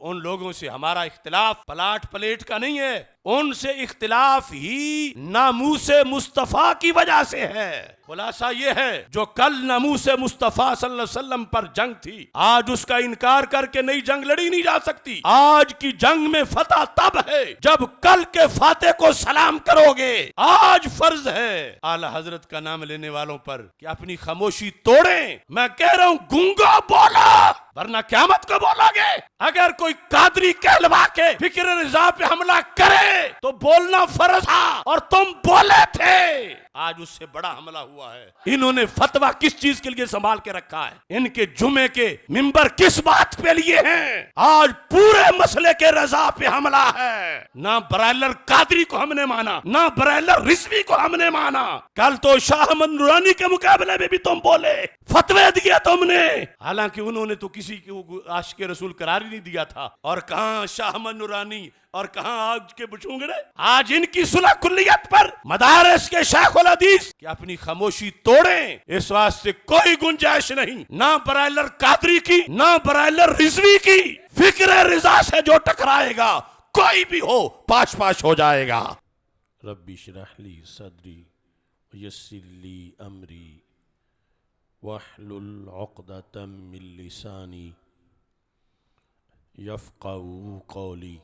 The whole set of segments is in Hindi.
उन लोगों से हमारा इख्तिलाफ पलाट पलेट का नहीं है, उनसे इख्तिलाफ ही नामूसे मुस्तफ़ा की वजह से है। खुलासा ये है, जो कल नामूसे मुस्तफ़ा सल्लल्लाहु अलैहि वसल्लम पर जंग थी, आज उसका इनकार करके नई जंग लड़ी नहीं जा सकती। आज की जंग में फतह तब है जब कल के फाते को सलाम करोगे। आज फर्ज है आला हजरत का नाम लेने वालों पर कि अपनी खामोशी तोड़ें। मैं कह रहा हूं, गूंगा बोला वरना क़यामत को बोलोगे। अगर कोई कादरी कहलवा के फिक्र रिजा पे हमला करे तो बोलना फर्ज था और तुम बोले थे। आज उससे बड़ा हमला हुआ है। इन्होंने फतवा किस चीज के लिए संभाल के रखा है? इनके जुमे के मिंबर किस बात पे लिए हैं? आज पूरे मसले के रजा पे हमला है। ना बराइलर कादरी को हमने माना, ना बराइलर रिजवी को हमने माना। कल तो शाह अहमद नूरानी के मुकाबले में भी तुम बोले, फतवे दिए तुमने, हालांकि उन्होंने तो किसी को आशिक रसूल करार ही नहीं दिया था। और कहां शाह अहमद नूरानी और कहां आज के बुचूंगड़े? आज इनकी सुलह कुल्लियत पर मदारिस के शेखुल हदीस कि अपनी खामोशी तोड़ें, इस वास्ते कोई गुंजाइश नहीं, ना बराइलर कादरी की, ना बराइलर रिजवी की। फिक्र रिजा से जो टकराएगा, कोई भी हो, पाश पाश हो जाएगा। रब्बी शरह ली सदरी यस्सिर ली अमरी वहलुल उक़दतम मिन लिसानी यफ़क़हू क़ौली।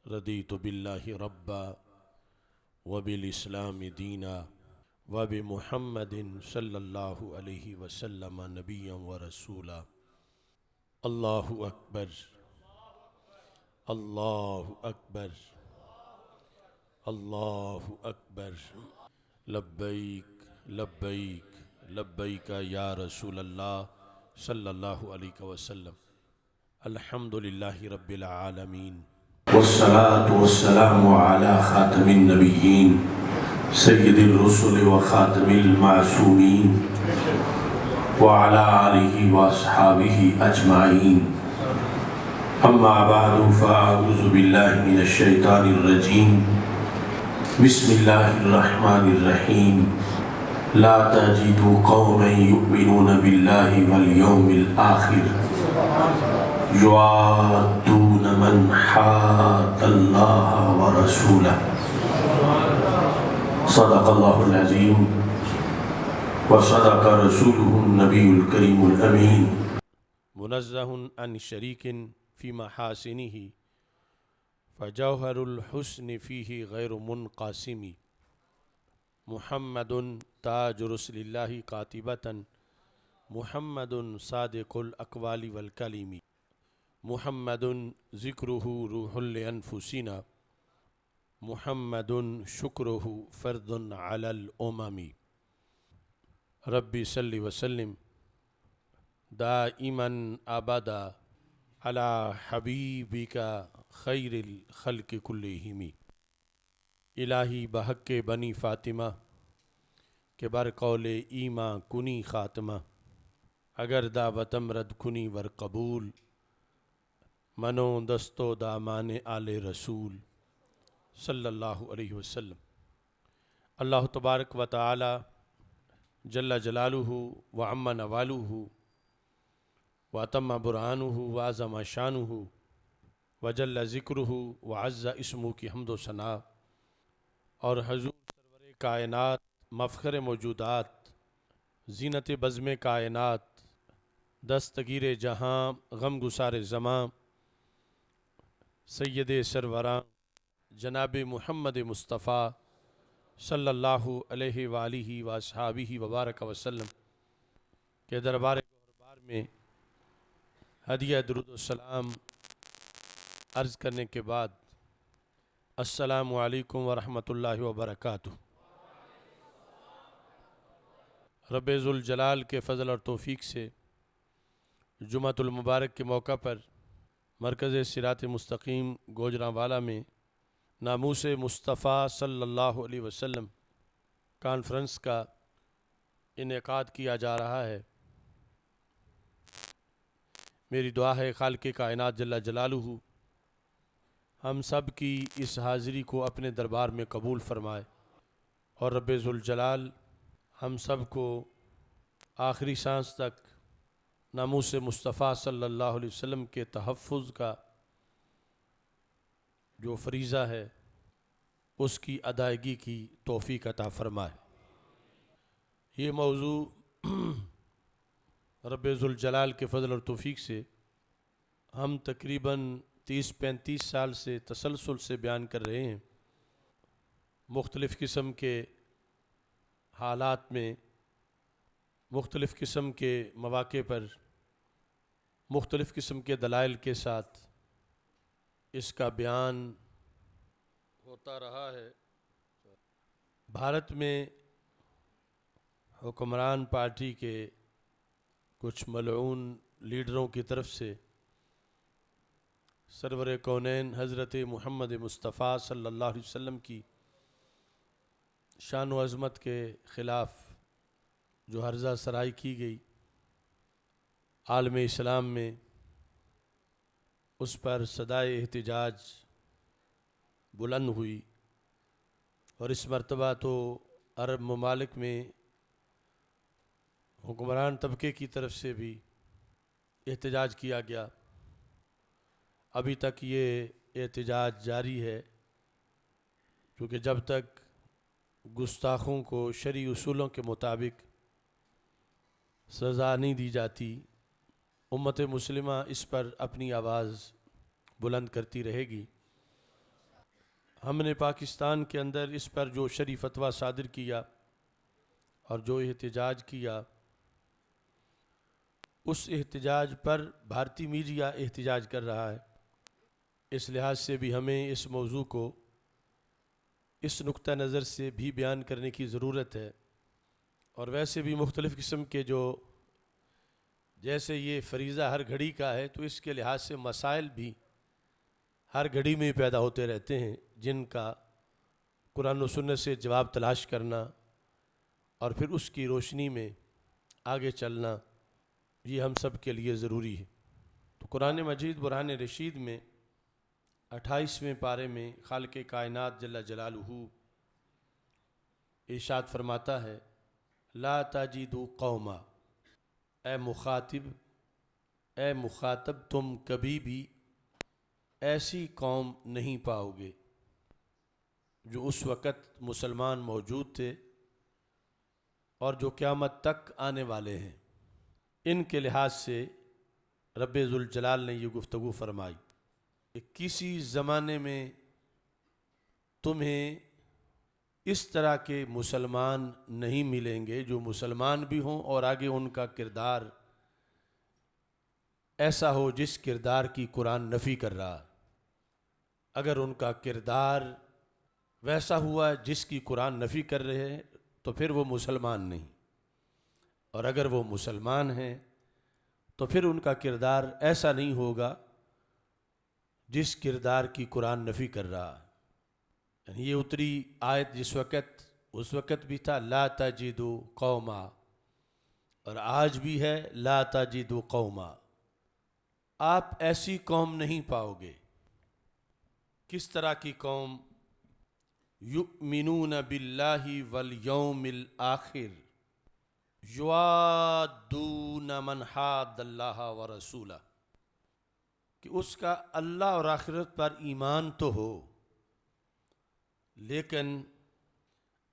रदीतु बिल्लाहि रब्बा व बिल इस्लाम दीना व बि मुहम्मदिन सल्लल्लाहु अलैहि वसल्लम नबिय्यन व रसूला। अल्लाहु अकबर, अल्लाहु अकबर, अल्लाहु अकबर। लब्बैक लब्बैक लब्बैक या रसूल अल्लाह सल्लल्लाहु अलैहि वसल्लम। अल्हम्दुलिल्लाहि रब्बिल आलमीन वस्सलातु वस्सलामु अला खातमिन नबिय्यीन सय्यिदिर रुसुल व खातमिल मासूमीन व अला आलिहि व अस्हाबिहि अजमाइन। अम्मा बअदु फ़अऊज़ु बिल्लाहि मिनश शैतानिर रजीम। बिस्मिल्लाहिर रहमानिर रहीम। ला तजिदु कौमन युमिनून बिल्लाहि वल यौमिल आखिर युआद्दून मन हाद्दल्लाह व रसूलह। सदक़ल्लाहुल अज़ीम व सदक़ रसूलुहुन नबियुल करीमुल अमीन। मुनज़्ज़हुन अन शरीकिन फ़ी महासिनिही फ़जौहरुल हुस्नि फ़ीही गैरु मुनक़ासिमी। मुहम्मदुन ताज रसूलिल्लाहि कातिबतन मुहम्मदुन सादिकुल अक़वाली वल कलीमी। मुहम्मदुन ज़िक्रुहु रूहुल अनफुसिना मुहम्मदुन शुक्रुहु फ़र्दुन अलल उममी। रब्बी सल्लि वसल्लिम दाइमन अबदा अला हबीबिका खैरिल खल्क़ि कुल्लिहिम। इलाही बहक़्क़े बनी फ़ातिमा के बर कौले ईमा कुनी ख़ात्मा। अगर दावतम रद कुनी वर कबूल मनो दस्तो दामाने आले रसूल सल्लल्लाहु अलैहि वसल्लम। अल्लाह तबारक व तआला जल्ल जलालुहु व अम्मा नवालुहु व अतम्मा बुरहानुहु व अज़्ज़म शानुहु व जल्ल ज़िक्रुहु व अज़्ज़ इस्मुहु की हम्दो सना और हज़ूर सरवर कायनात मफ़ख़र मौजूदात ज़ीनत बज़्म कायनात दस्तगीर जहाँ गम गुसार ज़मां सैयद सरवरां जनाब मुहम्मद मुस्तफ़ा सल्लल्लाहु अलैहि वालिहि व अस्हाबिहि व बारक वसल्लम के दरबार में हदिया दुरूद सलाम अर्ज़ करने के बाद अस्सलामु अलैकुम व रहमतुल्लाहि व बरकातुहू। रब्बुल जलाल के फ़ज़ल और तौफ़ीक़ से जुमातुल मुबारक के मौका पर मरकज़ सिरात मुस्तकीम गोजरांवाला में नामूसे मुस्तफ़ा सल्लल्लाहु अलैहि वसल्लम कॉन्फ्रेंस का इनेकाद किया जा रहा है। मेरी दुआ है खालिक़ कायनात जल्ल जलालुहु हम सब की इस हाज़िरी को अपने दरबार में कबूल फ़रमाए और रब्बुल जलाल हम सब को आखिरी सांस तक नामूसे मुस्तफ़ा सल्लल्लाहु अलैहि वसल्लम के तहफ़्फ़ुज़ का जो फरीज़ा है उसकी अदायगी की तौफ़ीक अता फ़रमाए। ये मौजू रब्बे ज़ुल जलाल के फ़ज़ल और तौफ़ीक से हम तकरीबन 30-35 साल से तसलसल से बयान कर रहे हैं। मुख्तलिफ़ किस्म के हालात में, मुख्तलिफ़ किस्म के मौक़े पर, मुख्तलिफ़ किस्म के दलाइल के साथ इसका बयान होता रहा है। भारत में हुक्मरान पार्टी के कुछ मलऊन लीडरों की तरफ से सरवर कौनैन हज़रत मुहम्मद मुस्तफ़ा सल्लल्लाहु अलैहि वसल्लम की शान व अज़मत के ख़िलाफ़ जो हर्जा सराई की गई, आलम इस्लाम में उस पर सदाए एहतिजाज बुलंद हुई। और इस मरतबा तो अरब ममालिक में हुक्मरान तबके की तरफ से भी एहतिजाज किया गया। अभी तक ये एहतिजाज जारी है, क्योंकि जब तक गुस्ताखों को शरई उसूलों के मुताबिक सज़ा नहीं दी जाती, उम्मत मुस्लिमा इस पर अपनी आवाज़ बुलंद करती रहेगी। हमने पाकिस्तान के अंदर इस पर जो शरई फतवा सादिर किया और जो एहतिजाज किया, उस एहतिजाज पर भारतीय मीडिया एहतिजाज कर रहा है। इस लिहाज से भी हमें इस मौजू को इस नुक्ता नज़र से भी बयान करने की ज़रूरत है। और वैसे भी मुख्तलिफ़ किस्म के जो, जैसे ये फरीज़ा हर घड़ी का है, तो इसके लिहाज से मसाइल भी हर घड़ी में पैदा होते रहते हैं, जिनका कुरान व सुन्नत से जवाब तलाश करना और फिर उसकी रोशनी में आगे चलना, ये हम सब के लिए ज़रूरी है। तो कुरान मजीद बुरहान रशीद में 28वें पारे में खालिक़ कायनात जल्ला जलालुहू इरशाद फरमाता है, ला ताजिदु कौमा, ए मुखातिब, ए मुखातब, तुम कभी भी ऐसी कौम नहीं पाओगे जो उस वक़्त मुसलमान मौजूद थे और जो क़यामत तक आने वाले हैं। इनके लिहाज से रब्बे ज़ुल जलाल ने ये गुफ्तगू फरमाई कि किसी ज़माने में तुम्हें इस तरह के मुसलमान नहीं मिलेंगे जो मुसलमान भी हों और आगे उनका किरदार ऐसा हो जिस किरदार की कुरान नफ़ी कर रहा है। अगर उनका किरदार वैसा हुआ जिसकी कुरान नफ़ी कर रहे हैं तो फिर वो मुसलमान नहीं, और अगर वो मुसलमान हैं तो फिर उनका किरदार ऐसा नहीं होगा जिस किरदार की कुरान नफ़ी कर रहा है। यानी ये उतरी आयत जिस वक़्त, उस वक़्त भी था ला ताजिदु कौमा, और आज भी है ला ताजिदु कौमा। आप ऐसी कौम नहीं पाओगे। किस तरह की कौम? युमिनून बिल्लाहि वल यौमिल आखिर युआद्दून मन हाद्दल्लाह व रसूला, कि उसका अल्लाह और आखिरत पर ईमान तो हो, लेकिन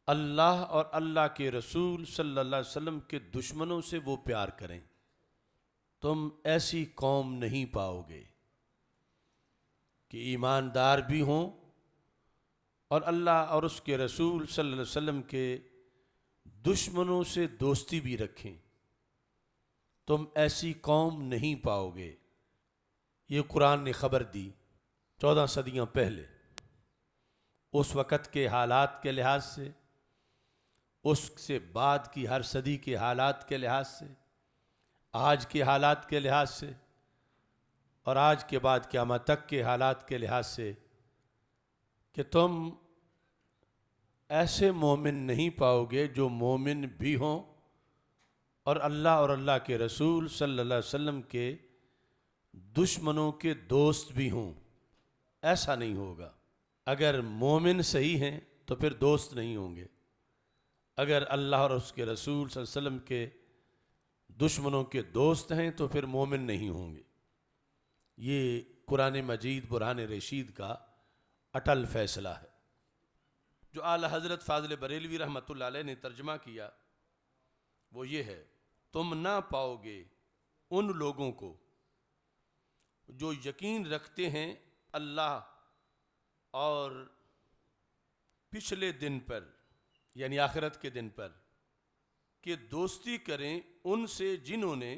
अल्लाह और अल्लाह के रसूल सल्लल्लाहु अलैहि वसल्लम के दुश्मनों से वो प्यार करें। तुम ऐसी कौम नहीं पाओगे कि ईमानदार भी हों और अल्लाह और उसके रसूल सल्लल्लाहु अलैहि वसल्लम के दुश्मनों से दोस्ती भी रखें। तुम ऐसी कौम नहीं पाओगे। ये कुरान ने ख़बर दी 14 सदियाँ पहले। उस वक़्त के हालात के लिहाज से, उससे बाद की हर सदी के हालात के लिहाज से, आज के हालात के लिहाज से, और आज के बाद क़यामत तक के हालात के लिहाज से, कि तुम ऐसे मोमिन नहीं पाओगे जो मोमिन भी हों और अल्लाह के रसूल सल्लल्लाहु अलैहि वसल्लम के दुश्मनों के दोस्त भी हों। ऐसा नहीं होगा। अगर मोमिन सही हैं तो फिर दोस्त नहीं होंगे, अगर अल्लाह और उसके रसूल सल्लल्लाहु अलैहि वसल्लम के दुश्मनों के दोस्त हैं तो फिर मोमिन नहीं होंगे। ये कुरान मजीद बुरहान रशीद का अटल फैसला है। जो आला हज़रत फ़ाज़िल बरेलवी रहमतुल्लाह अलैह ने तर्जमा किया वो ये है, तुम ना पाओगे उन लोगों को जो यकीन रखते हैं अल्लाह और पिछले दिन पर यानी आखिरत के दिन पर, कि दोस्ती करें उनसे जिन्होंने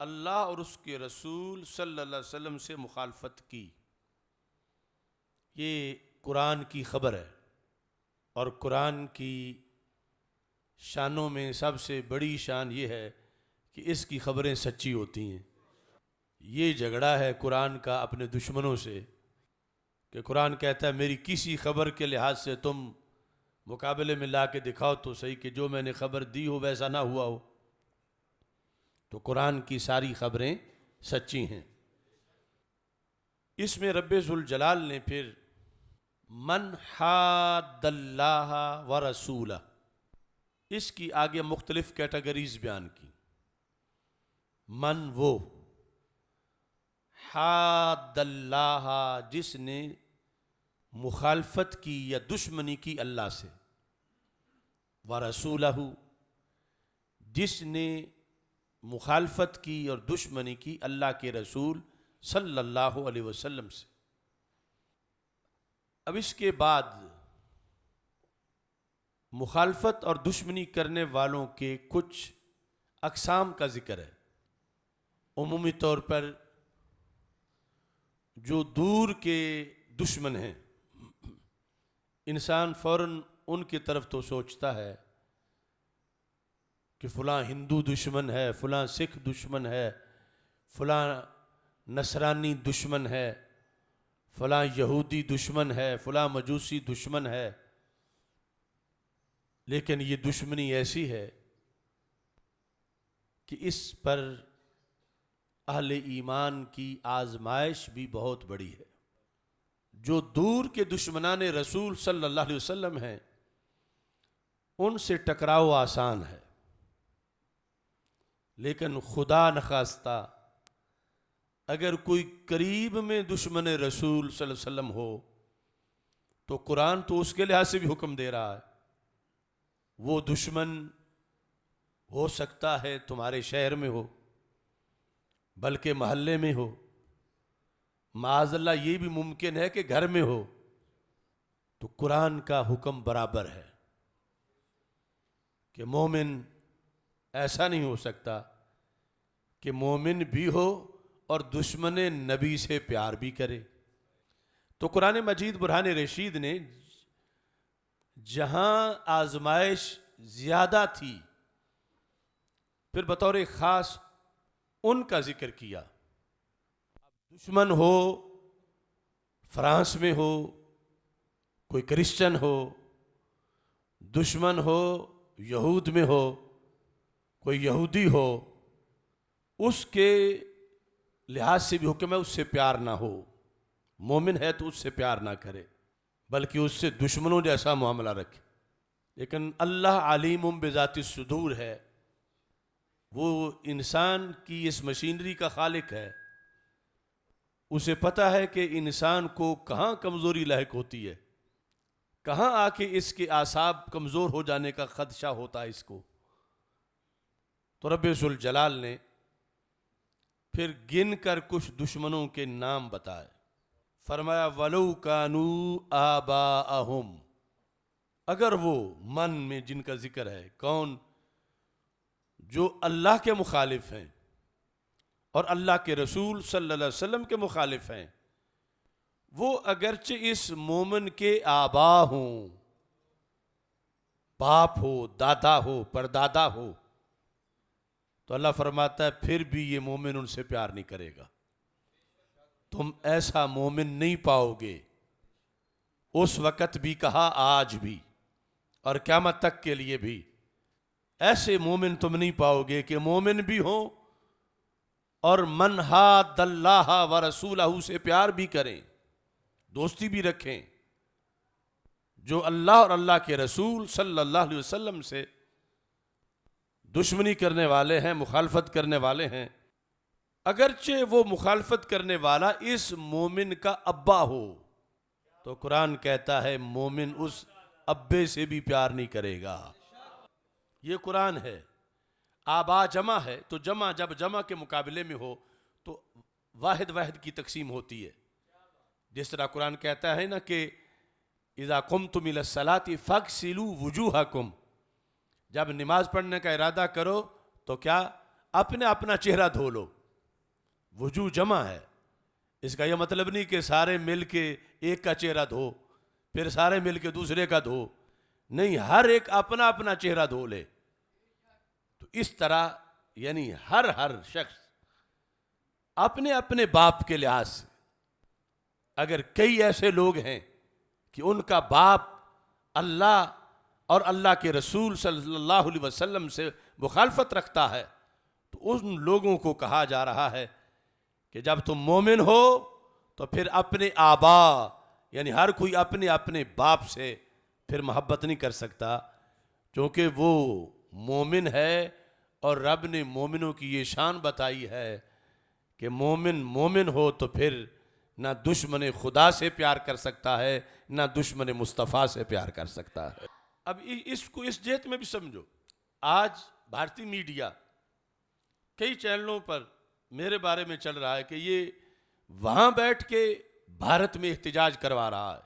अल्लाह और उसके रसूल सल्लल्लाहु अलैहि वसल्लम से मुखालफत की। ये कुरान की ख़बर है और कुरान की शानों में सबसे बड़ी शान ये है कि इसकी ख़बरें सच्ची होती हैं। ये झगड़ा है कुरान का अपने दुश्मनों से कि कुरान कहता है मेरी किसी ख़बर के लिहाज से तुम मुकाबले में ला के दिखाओ तो सही कि जो मैंने ख़बर दी हो वैसा ना हुआ हो। तो कुरान की सारी ख़बरें सच्ची हैं। इसमें रब्बे ज़ुल जलाल ने फिर मन हादल्लाह व रसूला, इसकी आगे मुख्तलिफ कैटेगरीज बयान की। मन वो, हादल्लाह जिसने मुखालफत की या दुश्मनी की अल्लाह से, व रसूलहू जिसने मुखालफत की और दुश्मनी की अल्लाह के रसूल सल्लल्लाहु अलैहि वसल्लम से। अब इसके बाद मुखालफत और दुश्मनी करने वालों के कुछ अक़साम का ज़िक्र है। उमूमी तौर पर जो दूर के दुश्मन हैं, इंसान फ़ौरन उनकी तरफ तो सोचता है कि फ़लाँ हिंदू दुश्मन है, फ़लाँ सिख दुश्मन है, फ़लाँ नसरानी दुश्मन है, फ़लाँ यहूदी दुश्मन है, फ़लाँ मजूसी दुश्मन है। लेकिन ये दुश्मनी ऐसी है कि इस पर अहले ईमान की आजमाइश भी बहुत बड़ी है। जो दूर के दुश्मनान रसूल सल्लल्लाहु अलैहि वसल्लम हैं उनसे टकराव आसान है, लेकिन खुदा नखास्ता अगर कोई करीब में दुश्मन रसूल सल्लल्लाहु अलैहि वसल्लम हो तो कुरान तो उसके लिहाज से भी हुक्म दे रहा है। वो दुश्मन हो सकता है तुम्हारे शहर में हो, बल्कि महल्ले में हो, माज़अल्लाह ये भी मुमकिन है कि घर में हो। तो कुरान का हुक्म बराबर है कि मोमिन ऐसा नहीं हो सकता कि मोमिन भी हो और दुश्मन नबी से प्यार भी करे। तो कुरान मजीद बुरहान रशीद ने जहां आजमाइश ज्यादा थी फिर बतौर ख़ास उनका जिक्र किया। दुश्मन हो फ्रांस में हो, कोई क्रिश्चियन हो, दुश्मन हो यहूद में हो, कोई यहूदी हो, उसके लिहाज से भी हुक्म है उससे प्यार ना हो। मोमिन है तो उससे प्यार ना करे बल्कि उससे दुश्मनों जैसा मामला रखे। लेकिन अल्लाह अलीमुम बिज़ाति सुदूर है, वो इंसान की इस मशीनरी का खालिक है। उसे पता है कि इंसान को कहाँ कमज़ोरी लायक होती है, कहाँ आके इसके आसाब कमज़ोर हो जाने का खदशा होता है इसको। तो रब्बे ज़ुल जलाल ने फिर गिन कर कुछ दुश्मनों के नाम बताए। फरमाया वलौ कानू आबाअहुम, अगर वो मन में जिनका जिक्र है कौन, जो अल्लाह के मुखालिफ हैं और अल्लाह के रसूल सल्लल्लाहु अलैहि वसल्लम के मुखालिफ हैं, वो अगरचे इस मोमिन के आबा हों, बाप हो, दादा हो, परदादा हो, तो अल्लाह फरमाता है फिर भी ये मोमिन उनसे प्यार नहीं करेगा। तुम ऐसा मोमिन नहीं पाओगे, उस वक़्त भी कहा आज भी और क़यामत तक के लिए भी। ऐसे मोमिन तुम नहीं पाओगे कि मोमिन भी हो और मन हादल्लाह व रसूलहू से प्यार भी करें, दोस्ती भी रखें। जो अल्लाह और अल्लाह के रसूल सल्लल्लाहु अलैहि वसल्लम से दुश्मनी करने वाले हैं, मुखालफत करने वाले हैं, अगरचे वो मुखालफत करने वाला इस मोमिन का अब्बा हो, तो कुरान कहता है मोमिन उस अब्बे से भी प्यार नहीं करेगा। ये कुरान है। आबा जमा है तो जमा जब जमा के मुकाबले में हो तो वाहिद वाहिद की तकसीम होती है। जिस तरह कुरान कहता है ना कि इज़ा कुमतुम इला सलाति फगसिलू वुजूहकुम, जब नमाज पढ़ने का इरादा करो तो क्या अपने अपना चेहरा धो लो। वुजू जमा है, इसका यह मतलब नहीं कि सारे मिल के एक का चेहरा धो फिर सारे मिल के दूसरे का धो, नहीं, हर एक अपना अपना चेहरा धो ले। तो इस तरह यानी हर शख्स अपने अपने बाप के लिहाज से, अगर कई ऐसे लोग हैं कि उनका बाप अल्लाह और अल्लाह के रसूल सल्लल्लाहु अलैहि वसल्लम से मुखालफत रखता है, तो उन लोगों को कहा जा रहा है कि जब तुम मोमिन हो तो फिर अपने आबा यानी हर कोई अपने अपने बाप से फिर मोहब्बत नहीं कर सकता, क्योंकि वो मोमिन है। और रब ने मोमिनों की ये शान बताई है कि मोमिन मोमिन हो तो फिर ना दुश्मन खुदा से प्यार कर सकता है ना दुश्मन मुस्तफ़ा से प्यार कर सकता है। अब इसको इस जेत में भी समझो। आज भारतीय मीडिया कई चैनलों पर मेरे बारे में चल रहा है कि ये वहाँ बैठ के भारत में एहतिजाज करवा रहा है,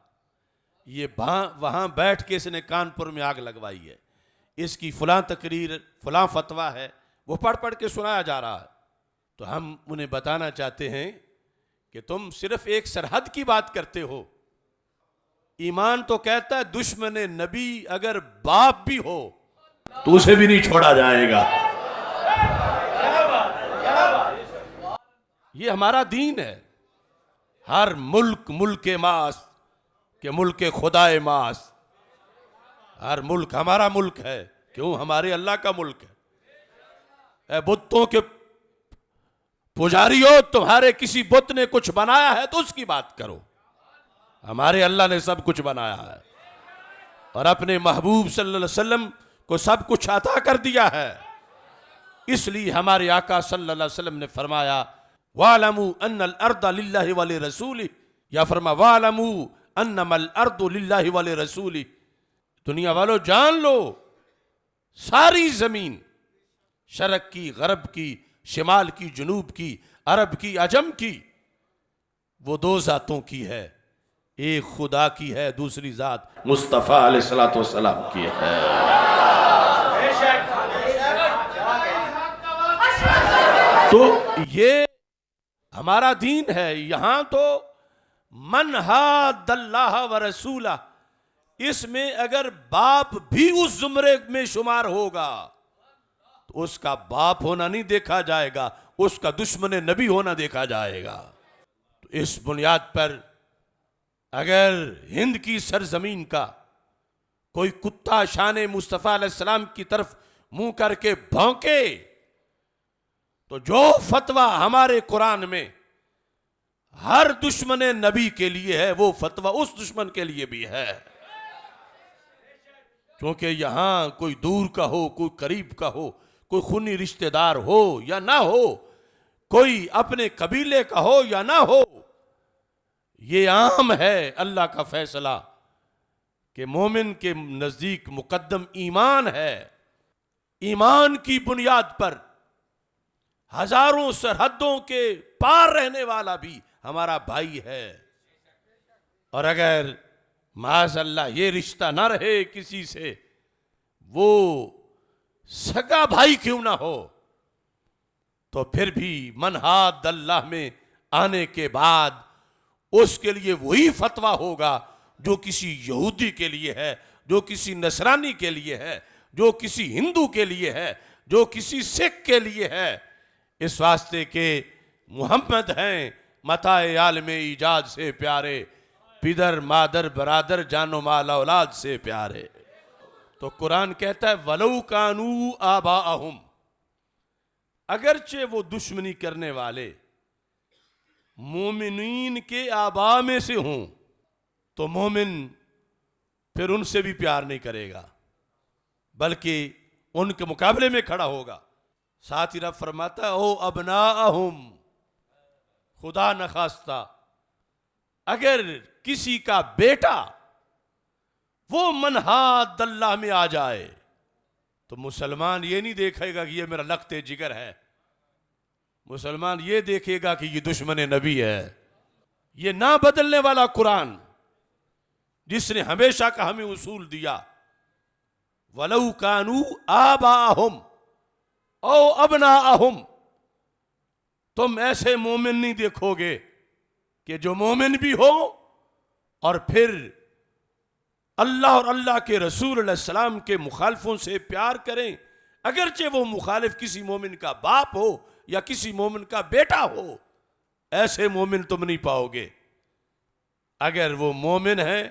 ये वहाँ बैठ के इसने कानपुर में आग लगवाई है, इसकी फलां तकरीर फलां फतवा है, वो पढ़ पढ़ के सुनाया जा रहा है। तो हम उन्हें बताना चाहते हैं कि तुम सिर्फ एक सरहद की बात करते हो। ईमान तो कहता है दुश्मन नबी अगर बाप भी हो तो उसे भी नहीं छोड़ा जाएगा। ये हमारा दीन है। हर मुल्क मुल्क मास के मुल्क खुदाए मास, हर मुल्क हमारा मुल्क है। क्यों? हमारे अल्लाह का मुल्क है। बुतों के पुजारी हो, तुम्हारे किसी बुत ने कुछ बनाया है तो उसकी बात करो। हमारे अल्लाह ने सब कुछ बनाया है और अपने महबूब सल्लल्लाहु अलैहि वसल्लम को सब कुछ अता कर दिया है। इसलिए हमारे आका सल्लल्लाहु अलैहि वसल्लम ने फरमाया वालमू अन्नल अर्दा लिल्लाहि वली रसूली, या फरमा वालमू अन्नमल अर्दु लिल्लाहि वली रसूली। दुनिया वालों जान लो, सारी जमीन शरक की, गरब की, शिमाल की, जुनूब की, अरब की, अजम की, वो दो जातों की है। एक खुदा की है, दूसरी जात मुस्तफ़ा अलैहिस्सलातु वस्सलाम की है। तो ये हमारा दीन है। यहां तो मन हादल्लाह व रसूला, इसमें अगर बाप भी उस जुमरे में शुमार होगा तो उसका बाप होना नहीं देखा जाएगा, उसका दुश्मन नबी होना देखा जाएगा। तो इस बुनियाद पर अगर हिंद की सरजमीन का कोई कुत्ता शान मुस्तफ़ा अलैहिस्सलाम की तरफ मुंह करके भौंके तो जो फतवा हमारे कुरान में हर दुश्मन नबी के लिए है वो फतवा उस दुश्मन के लिए भी है। क्योंकि यहां कोई दूर का हो, कोई करीब का हो, कोई खूनी रिश्तेदार हो या ना हो, कोई अपने कबीले का हो या ना हो, ये आम है अल्लाह का फैसला कि मोमिन के नजदीक मुकद्दम ईमान है। ईमान की बुनियाद पर हजारों सरहदों के पार रहने वाला भी हमारा भाई है। और अगर माज़अल्लाह ये रिश्ता ना रहे किसी से, वो सगा भाई क्यों ना हो, तो फिर भी मनहाद अल्लाह में आने के बाद उसके लिए वही फतवा होगा जो किसी यहूदी के लिए है, जो किसी नसरानी के लिए है, जो किसी हिंदू के लिए है, जो किसी सिख के लिए है। इस वास्ते के मुहम्मद हैं मताए आलम ईजाद से प्यारे, पिदर मादर बरादर जानो माल औलाद से प्यारे। तो कुरान कहता है वलौ कानू आबाअहुम, अगरचे वो दुश्मनी करने वाले मोमिनीन के आबा में से हों तो मोमिन फिर उनसे भी प्यार नहीं करेगा बल्कि उनके मुकाबले में खड़ा होगा। साथ ही रब फरमाता है ओ अबनाअहुम, खुदा न खास्ता अगर किसी का बेटा वो मनहाद अल्लाह में आ जाए तो मुसलमान ये नहीं देखेगा कि ये मेरा लख्ते जिगर है, मुसलमान ये देखेगा कि ये दुश्मन नबी है। ये ना बदलने वाला कुरान जिसने हमेशा का हमें उसूल दिया, वलौ कानू आबाहुम औ अबनाअहुम, तुम ऐसे मोमिन नहीं देखोगे कि जो मोमिन भी हो और फिर अल्लाह और अल्लाह के रसूल अलैहिस्सलाम के मुखालिफों से प्यार करें, अगरचे वो मुखालिफ किसी मोमिन का बाप हो या किसी मोमिन का बेटा हो। ऐसे मोमिन तुम नहीं पाओगे। अगर वो मोमिन है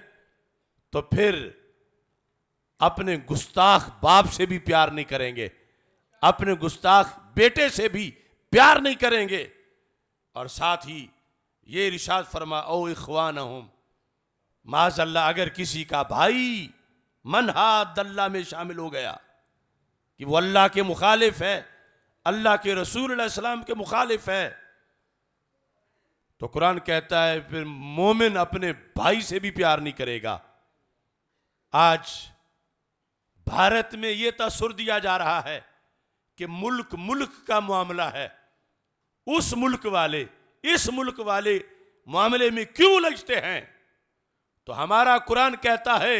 तो फिर अपने गुस्ताख बाप से भी प्यार नहीं करेंगे, अपने गुस्ताख बेटे से भी प्यार नहीं करेंगे। और साथ ही ये इरशाद फरमा ओ इख्वानहुम, माज़अल्लाह अगर किसी का भाई मनहाद अल्लाह में शामिल हो गया कि वो अल्लाह के मुखालिफ है, अल्लाह के रसूल अलैहि सलाम के मुखालिफ है, तो कुरान कहता है फिर मोमिन अपने भाई से भी प्यार नहीं करेगा। आज भारत में यह तसुर दिया जा रहा है कि मुल्क मुल्क का मामला है, उस मुल्क वाले इस मुल्क वाले मामले में क्यों उलझते हैं। तो हमारा कुरान कहता है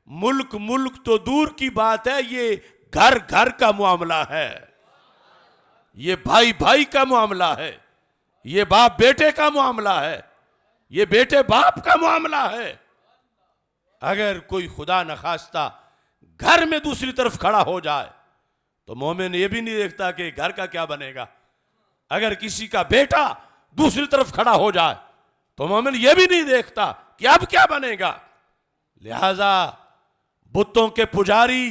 मुल्क मुल्क तो दूर की बात है, ये घर घर का मामला है, ये भाई भाई का मामला है, ये बाप बेटे का मामला है, ये बेटे बाप का मामला है। अगर कोई खुदा न खास्ता घर में दूसरी तरफ खड़ा हो जाए तो मोमिन ये भी नहीं देखता कि घर का क्या बनेगा। अगर किसी का बेटा दूसरी तरफ खड़ा हो जाए तो मोमिन ये भी नहीं देखता कि अब क्या बनेगा। लिहाजा बुतों के पुजारी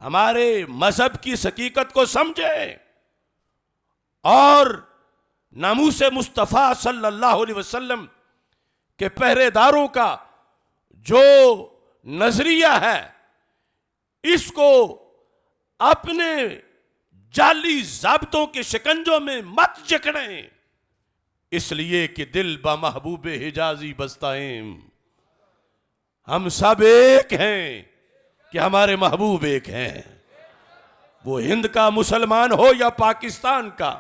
हमारे मजहब की हकीकत को समझे और नामूसे मुस्तफ़ा सल्लल्लाहु अलैहि वसल्लम के पहरेदारों का जो नजरिया है इसको अपने जाली ज़ाब्तों के शिकंजों में मत जकड़ें, इसलिए कि दिल बा महबूब हिजाजी बस्ताएं, हम सब एक हैं कि हमारे महबूब एक हैं। वो हिंद का मुसलमान हो या पाकिस्तान का,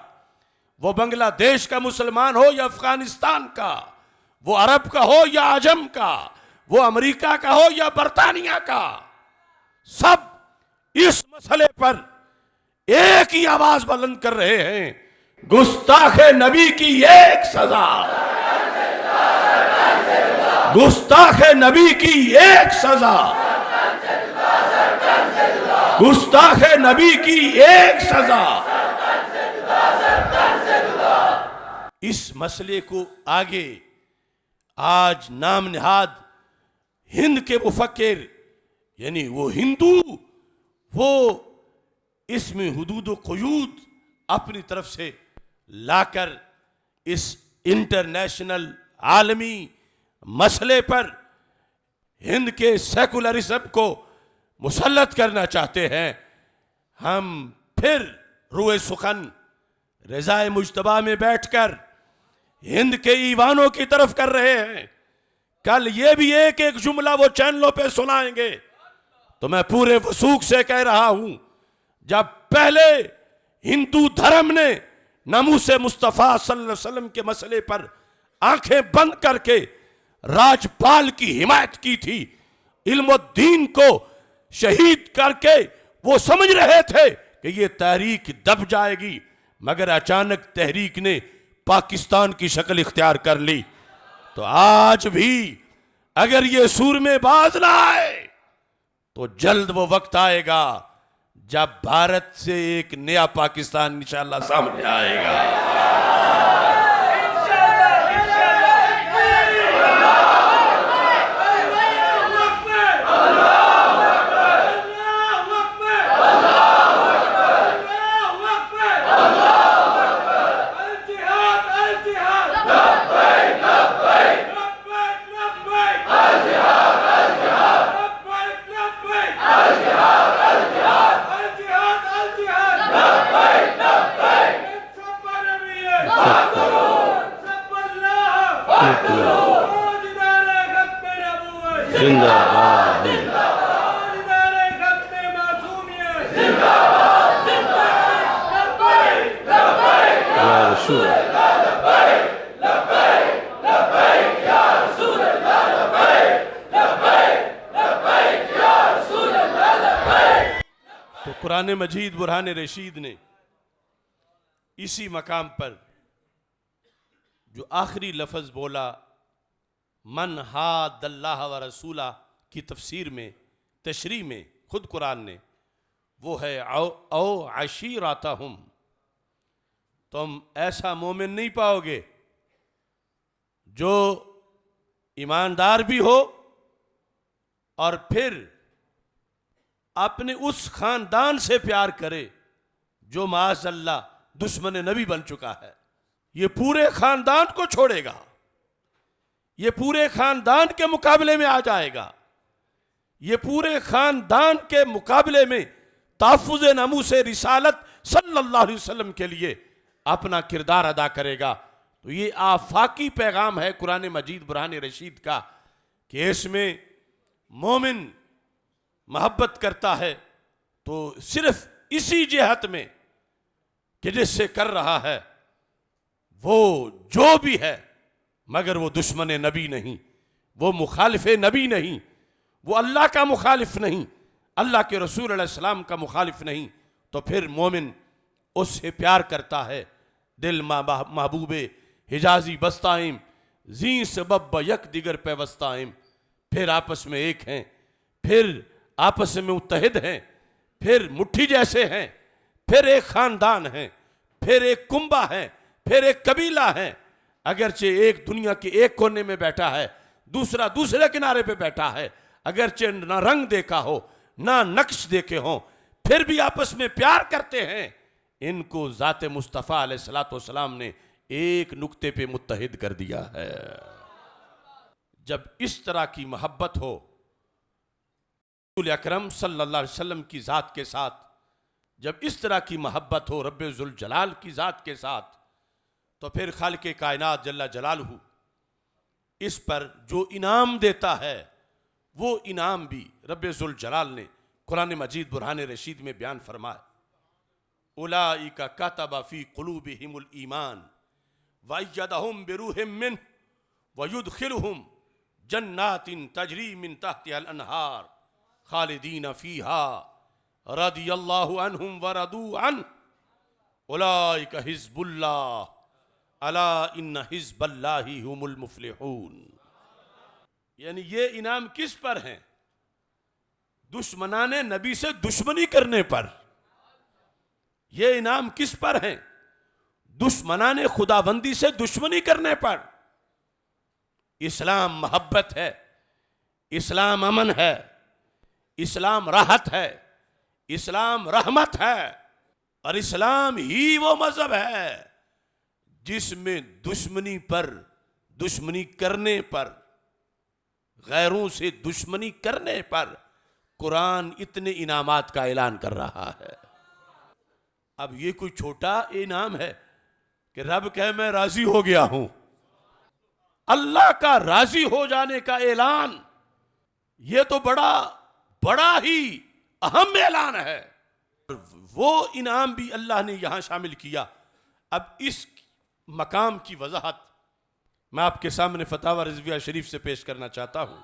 वो बांग्लादेश का मुसलमान हो या अफगानिस्तान का, वो अरब का हो या आजम का, वो अमेरिका का हो या बरतानिया का, सब इस मसले पर एक ही आवाज बुलंद कर रहे हैं, गुस्ताख नबी की एक सजा, गुस्ताख नबी की एक सजा, गुस्ताख नबी की एक सजा। इस मसले को आगे आज नाम निहाद हिंद के मुफक्किर यानी वो हिंदू वो इसमें हुदूद व क़ुयूद अपनी तरफ से लाकर इस इंटरनेशनल आलमी मसले पर हिंद के सेकुलरिज्म को मुसल्लत करना चाहते हैं। हम फिर रुए सुखन रज़ाए मुज्तबा में बैठकर हिंद के ईवानों की तरफ कर रहे हैं। कल ये भी एक एक जुमला वो चैनलों पे सुनाएंगे। तो मैं पूरे वसूख से कह रहा हूं, जब पहले हिंदू धर्म ने नामूसे मुस्तफ़ा सल्लल्लाहु अलैहि वसल्लम के मसले पर आंखें बंद करके राजपाल की हिमायत की थी, इल्म दीन को शहीद करके वो समझ रहे थे कि ये तहरीक दब जाएगी, मगर अचानक तहरीक ने पाकिस्तान की शक्ल इख्तियार कर ली। तो आज भी अगर ये सूर में बाज ना आए तो जल्द वो वक्त आएगा जब भारत से एक नया पाकिस्तान इंशाअल्लाह सामने आएगा। जिंदाबाद या रसूल तो कुरान मजीद बुरहान रशीद ने इसी मकाम पर जो आखिरी लफ्ज़ बोला मन हादल्लाह व रसूला की तफसीर में तशरी में खुद कुरान ने वो है औ अशीरातहुम। तुम ऐसा मोमिन नहीं पाओगे जो ईमानदार भी हो और फिर अपने उस खानदान से प्यार करे जो माज़अल्लाह दुश्मन नबी बन चुका है। ये पूरे खानदान को छोड़ेगा, ये पूरे खानदान के मुकाबले में आ जाएगा, ये पूरे खानदान के मुकाबले में ताफ़ुज़ नमूस रिसालत सल्लल्लाहु अलैहि वसल्लम के लिए अपना किरदार अदा करेगा। तो ये आफाकी पैगाम है कुरान मजीद बुरहान रशीद का कि इसमें मोमिन मोहब्बत करता है तो सिर्फ इसी जिहत में कि जिससे कर रहा है वो जो भी है, मगर वो दुश्मन नबी नहीं, वो मुखालिफ नबी नहीं, वो अल्लाह का मुखालिफ नहीं, अल्लाह के रसूल अलैहि सलाम का मुखालिफ नहीं। तो फिर मोमिन उससे प्यार करता है। दिल महबूबे हिजाजी बस्ताइम जी सबब यक दिगर पेवस्ताइम, फिर आपस में एक हैं, फिर आपस में मुत्तहिद हैं, फिर मुट्ठी जैसे हैं, फिर एक खानदान है, फिर एक कुंबा है, फिर एक कबीला है। अगरचे एक दुनिया के एक कोने में बैठा है, दूसरा दूसरे किनारे पे बैठा है, अगरचे ना रंग देखा हो ना नक्श देखे हो, फिर भी आपस में प्यार करते हैं। इनको ज़ाते मुस्तफ़ा अलैहिस्सलातु वस्सलाम ने एक नुक्ते पे मुत्तहिद कर दिया है। जब इस तरह की मोहब्बत हो रसूल अकरम सल्लल्लाहु अलैहि वसल्लम की ज़ात के साथ, जब इस तरह की मोहब्बत हो रब्बे ज़ुल जलाल की ज़ात के साथ, तो फिर खालिक़े कायनात जल्ला जलालहू इस पर जो इनाम देता है वो इनाम भी रब्बे ज़ुल जलाल ने कुरान मजीद बुरहान रशीद में बयान फरमाया। उलाइका कतबा फ़ी क़ुलूबिहिमुल ईमान व अय्यदहुम बिरूहिम मिन्हु व युदखिलुहुम जन्नातिन तजरी मिन तहतिहल अनहार खालिदीन फ़ीहा रदियल्लाहु अन्हुम व रदू अन्हु उलाइका हिज़्बुल्लाह अला इन्न हिज़्बल्लाहि हुमुल मुफ़्लिहून। यानी ये इनाम किस पर है? दुश्मनाने नबी से दुश्मनी करने पर। ये इनाम किस पर है? दुश्मनाने खुदाबंदी से दुश्मनी करने पर। इस्लाम मोहब्बत है, इस्लाम अमन है, इस्लाम राहत है, इस्लाम रहमत है, और इस्लाम ही वो मजहब है जिसमें दुश्मनी पर, दुश्मनी करने पर, गैरों से दुश्मनी करने पर कुरान इतने इनामात का ऐलान कर रहा है। अब ये कोई छोटा इनाम है कि रब कहे मैं राजी हो गया हूं। अल्लाह का राजी हो जाने का ऐलान, ये तो बड़ा ही अहम ऐलान है। वो इनाम भी अल्लाह ने यहां शामिल किया। अब इस मकाम की वजाहत मैं आपके सामने फतावा रिजविया शरीफ से पेश करना चाहता हूं।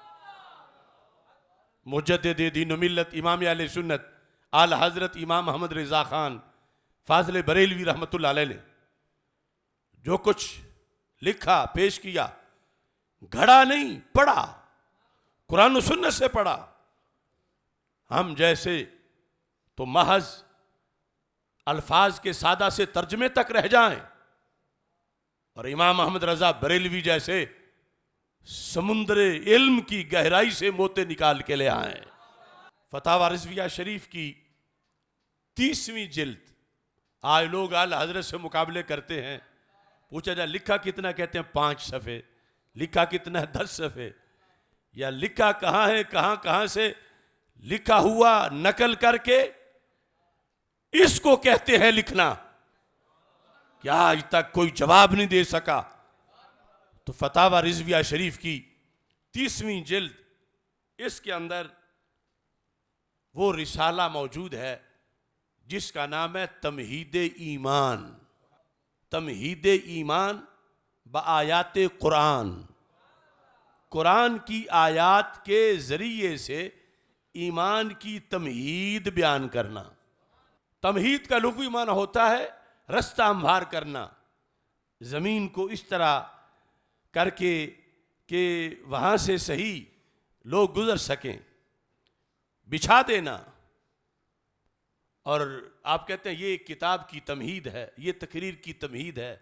मुजद्दिद दीन मिल्लत इमाम अहले सुन्नत आला हजरत इमाम मोहम्मद रिजा खान फाज़िल बरेलवी रहमतुल्लाह अलैह ने जो कुछ लिखा पेश किया, घड़ा नहीं पढ़ा, कुरान और सुन्नत से पढ़ा। हम जैसे तो महज अल्फाज के सादा से तर्जमे तक रह जाएं, और इमाम मोहम्मद रजा बरेलवी जैसे समुद्र इल्म की गहराई से मोते निकाल के ले आए। फतावा रिजविया शरीफ की 30वीं जिल्द। आज लोग आला हजरत से मुकाबले करते हैं, पूछा जाए लिखा कितना, कहते हैं 5 सफ़े। लिखा कितना है? 10 सफ़े। या लिखा कहाँ है, कहाँ से लिखा हुआ नकल करके इसको कहते हैं लिखना। क्या आज तक कोई जवाब नहीं दे सका। तो फतावा रिजविया शरीफ की 30वीं जिल्द, इसके अंदर वो रिसाला मौजूद है जिसका नाम है तमहीद ईमान। तमहीद ईमान बआयात कुरान, कुरान की आयात के जरिए से ईमान की तमहीद बयान करना। तमहीद का लुग़वी माना होता है रास्ता हमवार करना, ज़मीन को इस तरह करके कि वहाँ से सही लोग गुजर सकें, बिछा देना। और आप कहते हैं ये किताब की तमहीद है, ये तकरीर की तमहीद है।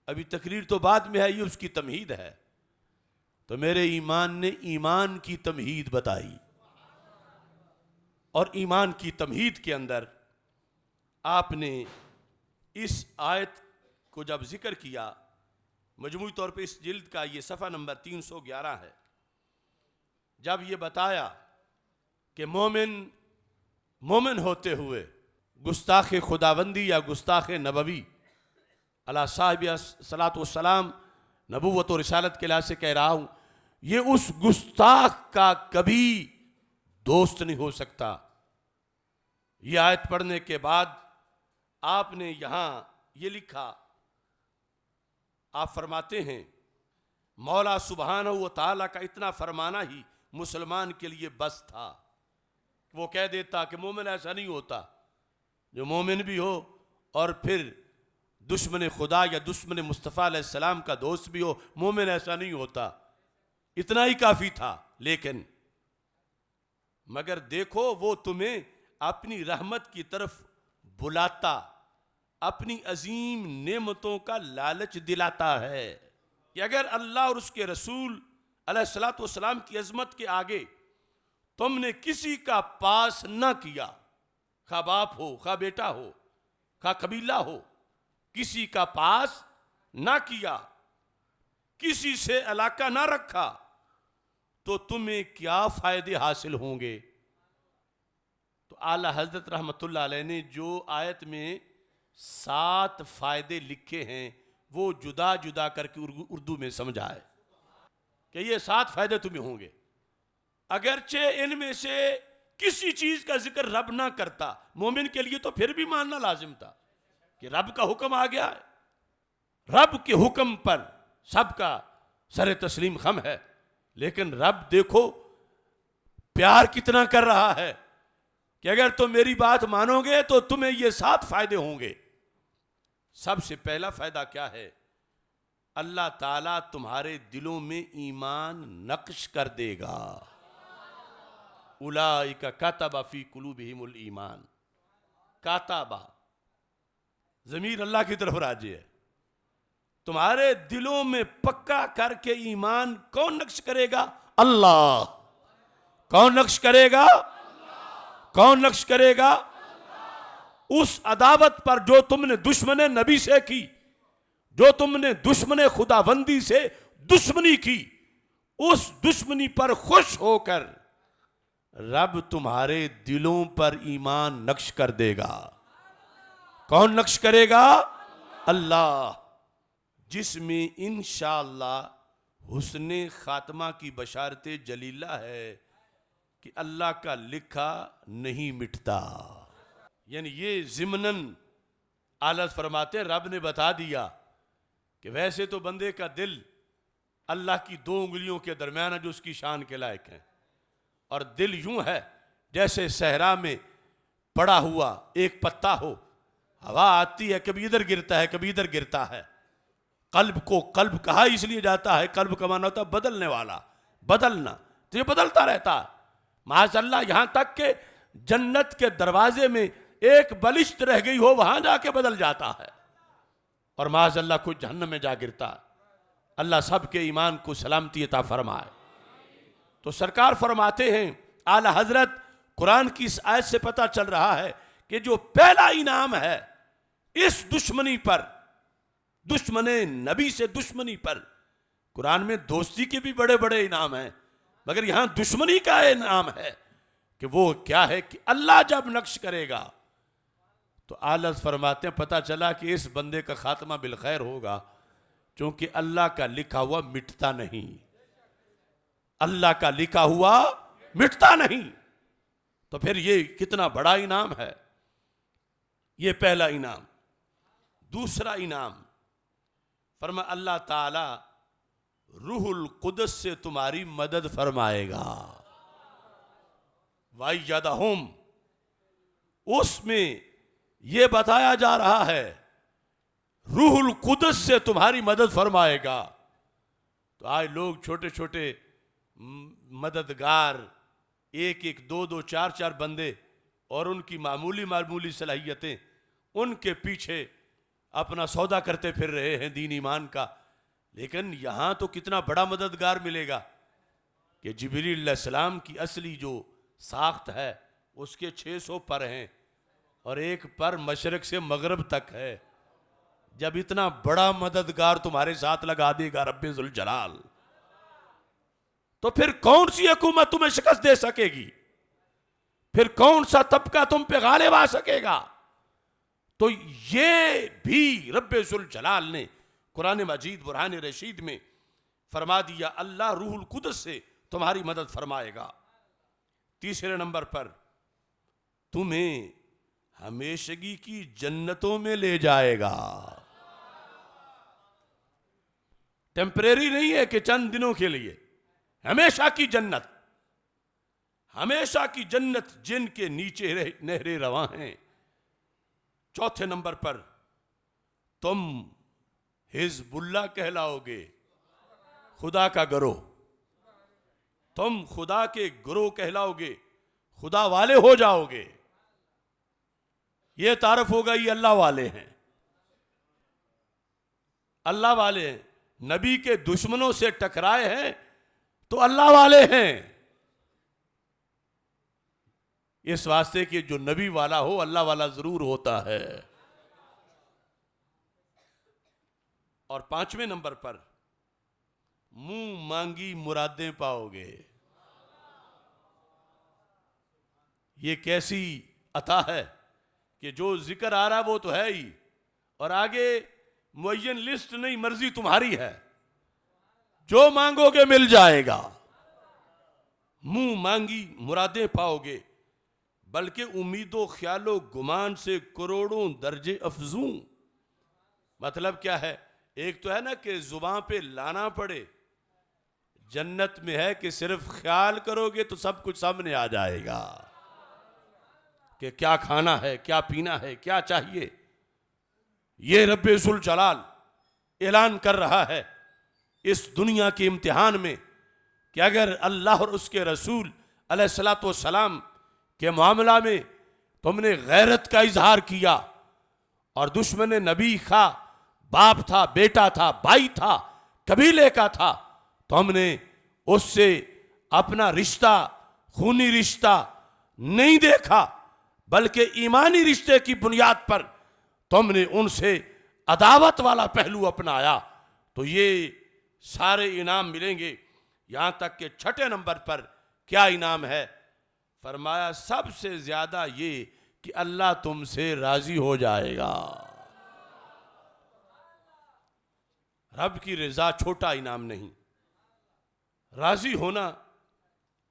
अभी तकरीर तो बाद में है, ये उसकी तमहीद है। तो मेरे ईमान ने ईमान की तमहीद बताई, और ईमान की तमहीद के अंदर आपने इस आयत को जब जिक्र किया, मजमूई तौर पे इस जिल्द का ये सफ़ा नंबर 311 है, जब ये बताया कि मोमिन होते हुए गुस्ताख खुदाबंदी या गुस्ताख नबवी अला साहिब सलात व सलाम नबूवत और रिसालत के लिहाज से कह रहा हूँ, ये उस गुस्ताख का कभी दोस्त नहीं हो सकता। ये आयत पढ़ने के बाद आपने यहाँ ये लिखा, आप फरमाते हैं मौला सुब्हानहू व तआला का इतना फरमाना ही मुसलमान के लिए बस था। वो कह देता कि मोमिन ऐसा नहीं होता, जो मोमिन भी हो और फिर दुश्मन खुदा या दुश्मन मुस्तफ़ा अलैहिस्सलाम का दोस्त भी हो, मोमिन ऐसा नहीं होता। इतना ही काफ़ी था। लेकिन मगर देखो वो तुम्हें अपनी रहमत की तरफ बुलाता, अपनी अजीम नेमतों का लालच दिलाता है कि अगर अल्लाह और उसके रसूल अलैहिस्सलातु वस्सलाम की अजमत के आगे तुमने किसी का पास ना किया, खा बाप हो, खा बेटा हो, खा कबीला हो, किसी का पास ना किया, किसी से अलाका ना रखा, तो तुम्हें क्या फायदे हासिल होंगे। तो आला हजरत रहमतुल्लाह अलैह ने जो आयत में 7 फायदे लिखे हैं वो जुदा जुदा करके उर्दू में समझाए कि ये 7 फायदे तुम्हें होंगे। अगरचे इनमें से किसी चीज का जिक्र रब ना करता, मोमिन के लिए तो फिर भी मानना लाजिम था कि रब का हुक्म आ गया है, रब के हुक्म पर सबका सर तस्लीम खम है। लेकिन रब देखो प्यार कितना कर रहा है कि अगर तुम मेरी बात मानोगे तो तुम्हें ये 7 फायदे होंगे। सबसे पहला फायदा क्या है? अल्लाह ताला तुम्हारे दिलों में ईमान नक्श कर देगा। उलाइका कातबा फी कुलूबिहिमुल ईमान, कातबा ज़मीर अल्लाह की तरफ राजी है। तुम्हारे दिलों में पक्का करके ईमान कौन नक्श करेगा? अल्लाह। कौन नक्श करेगा? कौन नक्श करेगा? उस अदावत पर जो तुमने दुश्मन नबी से की, जो तुमने दुश्मन खुदाबंदी से दुश्मनी की, उस दुश्मनी पर खुश होकर रब तुम्हारे दिलों पर ईमान नक्श कर देगा। कौन नक्श करेगा? अल्लाह, जिसमें इंशाअल्लाह हुस्ने खात्मा की बशारत जलीला है कि अल्लाह का लिखा नहीं मिटता। यानी ये ज़िमनन आलत फरमाते, रब ने बता दिया कि वैसे तो बंदे का दिल अल्लाह की 2 उंगलियों के दरमियान है जो उसकी शान के लायक है, और दिल यूं है जैसे सहरा में पड़ा हुआ एक पत्ता हो, हवा आती है कभी इधर गिरता है कभी इधर गिरता है। कल्ब को कल्ब कहा इसलिए जाता है, कल्ब का माना होता है बदलने वाला, बदलना, तो ये बदलता रहता है। माज़अल्लाह यहां तक के जन्नत के दरवाजे में एक बलिष्ठ रह गई हो, वहां जाके बदल जाता है, और माज़अल्लाह कुछ जहन्नम में जा गिरता है। अल्लाह सबके ईमान को सलामती अता फरमाए। तो सरकार फरमाते हैं, आला हजरत, कुरान की इस आयत से पता चल रहा है कि जो पहला इनाम है इस दुश्मनी पर, दुश्मने नबी से दुश्मनी पर, कुरान में दोस्ती के भी बड़े बड़े इनाम हैं, मगर यहां दुश्मनी का इनाम है कि वो क्या है कि अल्लाह जब नक्श करेगा तो आलस फरमाते हैं, पता चला कि इस बंदे का खात्मा बिल खैर होगा क्योंकि अल्लाह का लिखा हुआ मिटता नहीं, अल्लाह का लिखा हुआ मिटता नहीं। तो फिर ये कितना बड़ा इनाम है। ये पहला इनाम। दूसरा इनाम, फरमा अल्लाह ताला रूहुल कुदस से तुम्हारी मदद फरमाएगा। वायदहुम, उसमें यह बताया जा रहा है रूहुल कुदस से तुम्हारी मदद फरमाएगा। तो आज लोग छोटे छोटे मददगार, एक एक दो दो चार चार बंदे और उनकी मामूली मामूली सलाहियतें, उनके पीछे अपना सौदा करते फिर रहे हैं दीन ईमान का। लेकिन यहां तो कितना बड़ा मददगार मिलेगा कि जिब्रील अलैहिस्सलाम की असली जो साख्त है उसके 600 पर हैं और एक पर मशरक से मगरब तक है। जब इतना बड़ा मददगार तुम्हारे साथ लगा देगा रब्बे जुल जलाल, तो फिर कौन सी हुकूमत तुम्हें शिकस्त दे सकेगी? फिर कौन सा तबका तुम पे गालिब आ सकेगा? तो ये भी रब्बे जुल जलाल ने कुरान मजीद बुरहान रशीद में फरमा दिया, अल्लाह रूहुल कुदस से तुम्हारी मदद फरमाएगा। तीसरे नंबर पर, तुम्हें हमेशगी की जन्नतों में ले जाएगा। टेम्परेरी नहीं है कि चंद दिनों के लिए, हमेशा की जन्नत। हमेशा की जन्नत जिनके नीचे नहरें रवां हैं। चौथे नंबर पर, तुम हिजबुल्लाह कहलाओगे, खुदा का गिरोह। तुम खुदा के गिरोह कहलाओगे, खुदा वाले हो जाओगे। ये तारफ होगा, ये अल्लाह वाले हैं, अल्लाह वाले हैं। नबी के दुश्मनों से टकराए हैं तो अल्लाह वाले हैं। इस वास्ते कि जो नबी वाला हो अल्लाह वाला जरूर होता है। और पांचवें नंबर पर, मुंह मांगी मुरादें पाओगे। ये कैसी अता है कि जो जिक्र आ रहा वो तो है ही, और आगे मुअय्यन लिस्ट नहीं, मर्जी तुम्हारी है, जो मांगोगे मिल जाएगा। मुंह मांगी मुरादें पाओगे, बल्कि उम्मीदों ख्यालों गुमान से करोड़ों दर्जे अफजू। मतलब क्या है? एक तो है ना कि जुबान पे लाना पड़े, जन्नत में है कि सिर्फ ख्याल करोगे तो सब कुछ सामने आ जाएगा कि क्या खाना है, क्या पीना है, क्या चाहिए। ये रब्बे जुल जलाल ऐलान कर रहा है इस दुनिया के इम्तिहान में कि अगर अल्लाह और उसके रसूल अलैहिस्सलातु वस्सलाम के मामला में तुमने गैरत का इजहार किया और दुश्मन नबी का बाप था, बेटा था, भाई था, कबीले का था, तो हमने उससे अपना रिश्ता, खूनी रिश्ता नहीं देखा, बल्कि ईमानी रिश्ते की बुनियाद पर तुमने उनसे अदावत वाला पहलू अपनाया। तो ये सारे इनाम मिलेंगे। यहां तक कि छठे नंबर पर क्या इनाम है? फरमाया सबसे ज्यादा ये कि अल्लाह तुमसे राजी हो जाएगा। रब की रजा छोटा इनाम नहीं। राजी होना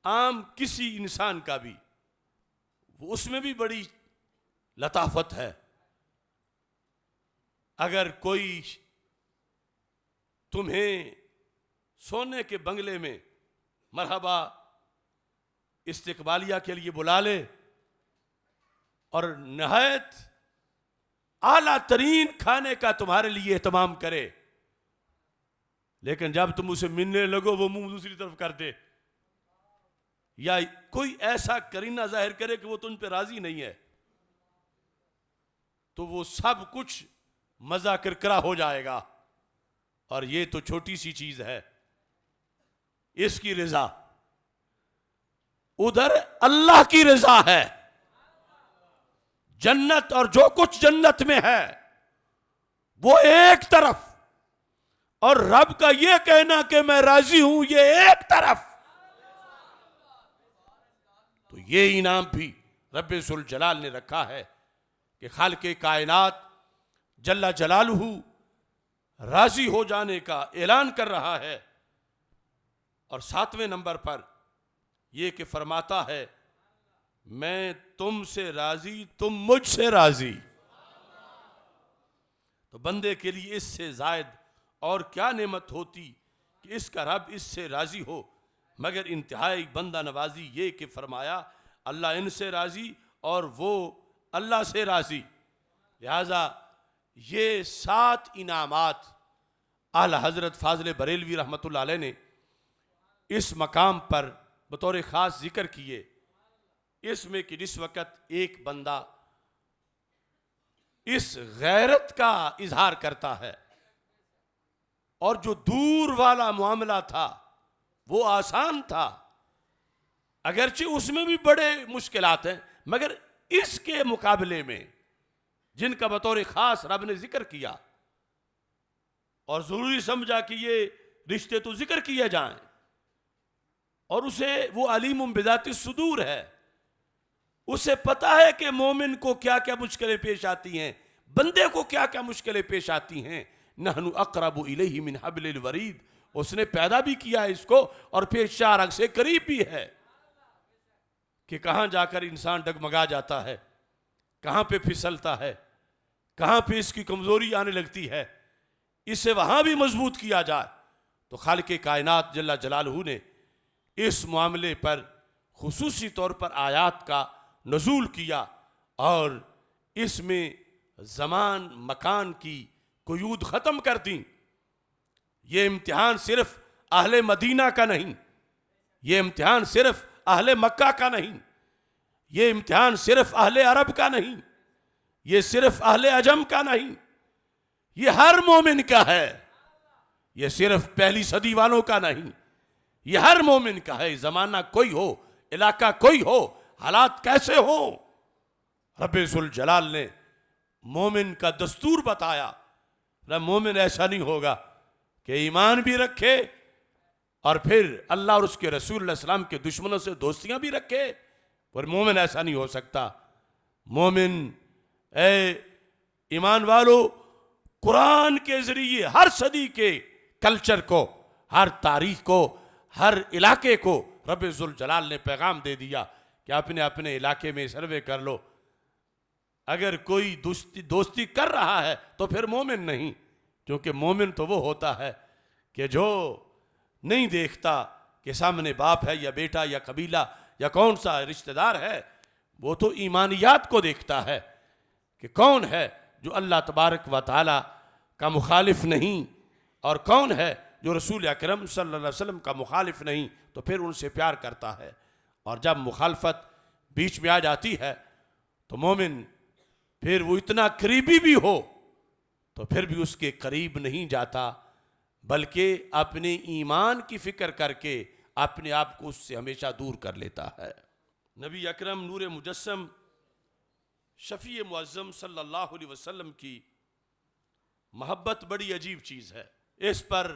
आम किसी इंसान का भी, उसमें भी बड़ी लताफत है। अगर कोई तुम्हें सोने के बंगले में मरहबा इस्तिकबालिया के लिए बुला ले और नहायत आला तरीन खाने का तुम्हारे लिए एहतमाम करे, लेकिन जब तुम उसे मिलने लगो वो मुंह दूसरी तरफ कर दे, या कोई ऐसा करीना जाहिर करे कि वो तुम पे राजी नहीं है, तो वो सब कुछ मजा किरकिरा हो जाएगा। और ये तो छोटी सी चीज है, इसकी रजा। उधर अल्लाह की रजा है, जन्नत और जो कुछ जन्नत में है वो एक तरफ, और रब का ये कहना कि मैं राजी हूं ये एक तरफ। तो ये इनाम भी रब्बे जुल जलाल ने रखा है कि खालिक़े कायनात जल्ला जलालहू राजी हो जाने का ऐलान कर रहा है। और 7वें नंबर पर यह कि फरमाता है, मैं तुमसे राजी, तुम मुझसे राजी। तो बंदे के लिए इससे जायद और क्या नेमत होती कि इसका रब इससे राजी हो, मगर इंतहाई बंदा नवाजी ये कि फरमाया अल्लाह इनसे राजी और वो अल्लाह से राजी। लिहाजा ये 7 इनामात आला हजरत फाजिल बरेलवी रहमतुल्लाह अलैह ने इस मकाम पर बतौर ख़ास जिक्र किए। इसमें कि जिस वक़्त एक बंदा इस गैरत का इजहार करता है और जो दूर वाला मामला था वो आसान था, अगरचे उसमें भी बड़े मुश्किलात हैं, मगर इसके मुकाबले में जिनका बतौर ख़ास रब ने जिक्र किया और ज़रूरी समझा कि ये रिश्ते तो जिक्र किए जाएं, और उसे वो अलीमुम बिज़ाति सुदूर है, उसे पता है कि मोमिन को क्या क्या मुश्किलें पेश आती हैं, बंदे को क्या क्या मुश्किलें पेश आती हैं। नहनु अक़रबु इलैहि मिन हब्लिल वरीद, उसने पैदा भी किया है इसको और फिर शारक से करीब भी है कि कहां जाकर इंसान डगमगा जाता है, कहां पे फिसलता है, कहां पे इसकी कमजोरी आने लगती है, इसे वहां भी मजबूत किया जाए। तो खालिक़े कायनात जल्ला जलालहू ने इस मामले पर खुसूसी तौर पर आयात का नज़ूल किया और इसमें ज़मान मकान की क़ुयूद ख़त्म कर दी। ये इम्तिहान सिर्फ अहले मदीना का नहीं, ये इम्तिहान सिर्फ अहले मक्का का नहीं, ये इम्तिहान सिर्फ अहले अरब का नहीं, ये सिर्फ अहले अजम का नहीं, ये हर मोमिन का है। ये सिर्फ पहली सदी वालों का नहीं, ये हर मोमिन का है। ज़माना कोई हो, इलाका कोई हो, हालात कैसे हो, रब्बे ज़ुल जलाल ने मोमिन का दस्तूर बताया। मोमिन ऐसा नहीं होगा कि ईमान भी रखे और फिर अल्लाह और उसके रसूल सल्लल्लाहु अलैहि वसल्लम के दुश्मनों से दोस्तियां भी रखे, पर मोमिन ऐसा नहीं हो सकता। मोमिन ईमान वालों, कुरान के जरिए हर सदी के कल्चर को, हर तारीख को, हर इलाके को रब्बे ज़ुल जलाल ने पैगाम दे दिया कि अपने अपने इलाके में सर्वे कर लो। अगर कोई दोस्ती कर रहा है तो फिर मोमिन नहीं, क्योंकि मोमिन तो वो होता है कि जो नहीं देखता कि सामने बाप है या बेटा या कबीला या कौन सा रिश्तेदार है, वो तो ईमानियात को देखता है कि कौन है जो अल्लाह तबारक व तआला का मुखालिफ नहीं और कौन है जो रसूल अकरम सल्लल्लाहु अलैहि वसल्लम का मुखालिफ नहीं, तो फिर उनसे प्यार करता है। और जब मुखालफत बीच में आ जाती है तो मोमिन फिर वो इतना करीबी भी हो तो फिर भी उसके करीब नहीं जाता, बल्कि अपने ईमान की फिक्र करके अपने आप को उससे हमेशा दूर कर लेता है। नबी अकरम नूर मुजस्सम शफ़ी मुअज़्ज़म सल्लल्लाहु अलैहि वसल्लम की मोहब्बत बड़ी अजीब चीज़ है। इस पर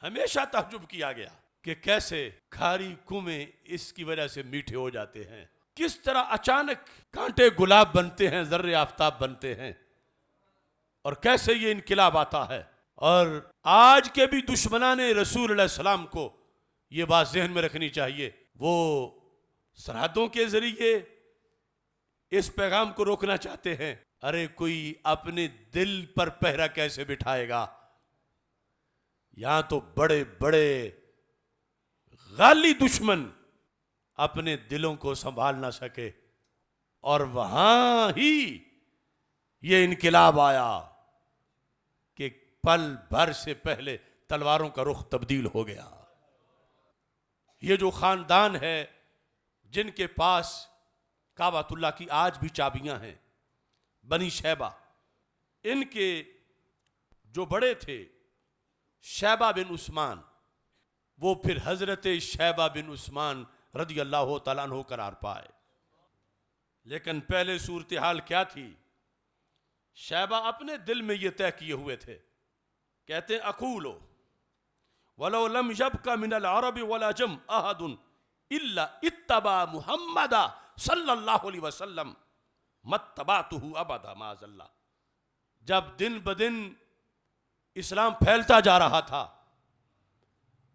हमेशा तहज्जुब किया गया कि कैसे खारी कुएं इसकी वजह से मीठे हो जाते हैं, किस तरह अचानक कांटे गुलाब बनते हैं, जर्रे आफ्ताब बनते हैं, और कैसे ये इनकिलाब आता है। और आज के भी दुश्मनान रसूल अलैहि सलाम को ये बात जहन में रखनी चाहिए। वो सरहदों के जरिए इस पैगाम को रोकना चाहते हैं। अरे कोई अपने दिल पर पहरा कैसे बिठाएगा? यहां तो बड़े बड़े गाली दुश्मन अपने दिलों को संभाल ना सके, और वहां ही ये इनकिलाब आया कि पल भर से पहले तलवारों का रुख तब्दील हो गया। ये जो खानदान है जिनके पास काबतुल्लाह की आज भी चाबियां हैं, बनी शैबा, इनके जो बड़े थे शैबा बिन उस्मान, वो फिर हजरत शैबा बिन उस्मान रदी अल्लाह तआला अन्हु करार पाए। लेकिन पहले सूरत हाल क्या थी? शैबा अपने दिल में ये तय किए हुए थे, कहते अकूलो वलो लम यब्का मिनल अरबी वल अजम अहदुन इल्ला इत्तबा मुहम्मदा सल्लल्लाहु अलैहि वसल्लम मत्तबातुहु अबदा माज़ल्ला। जब दिन ब दिन इस्लाम फैलता जा रहा था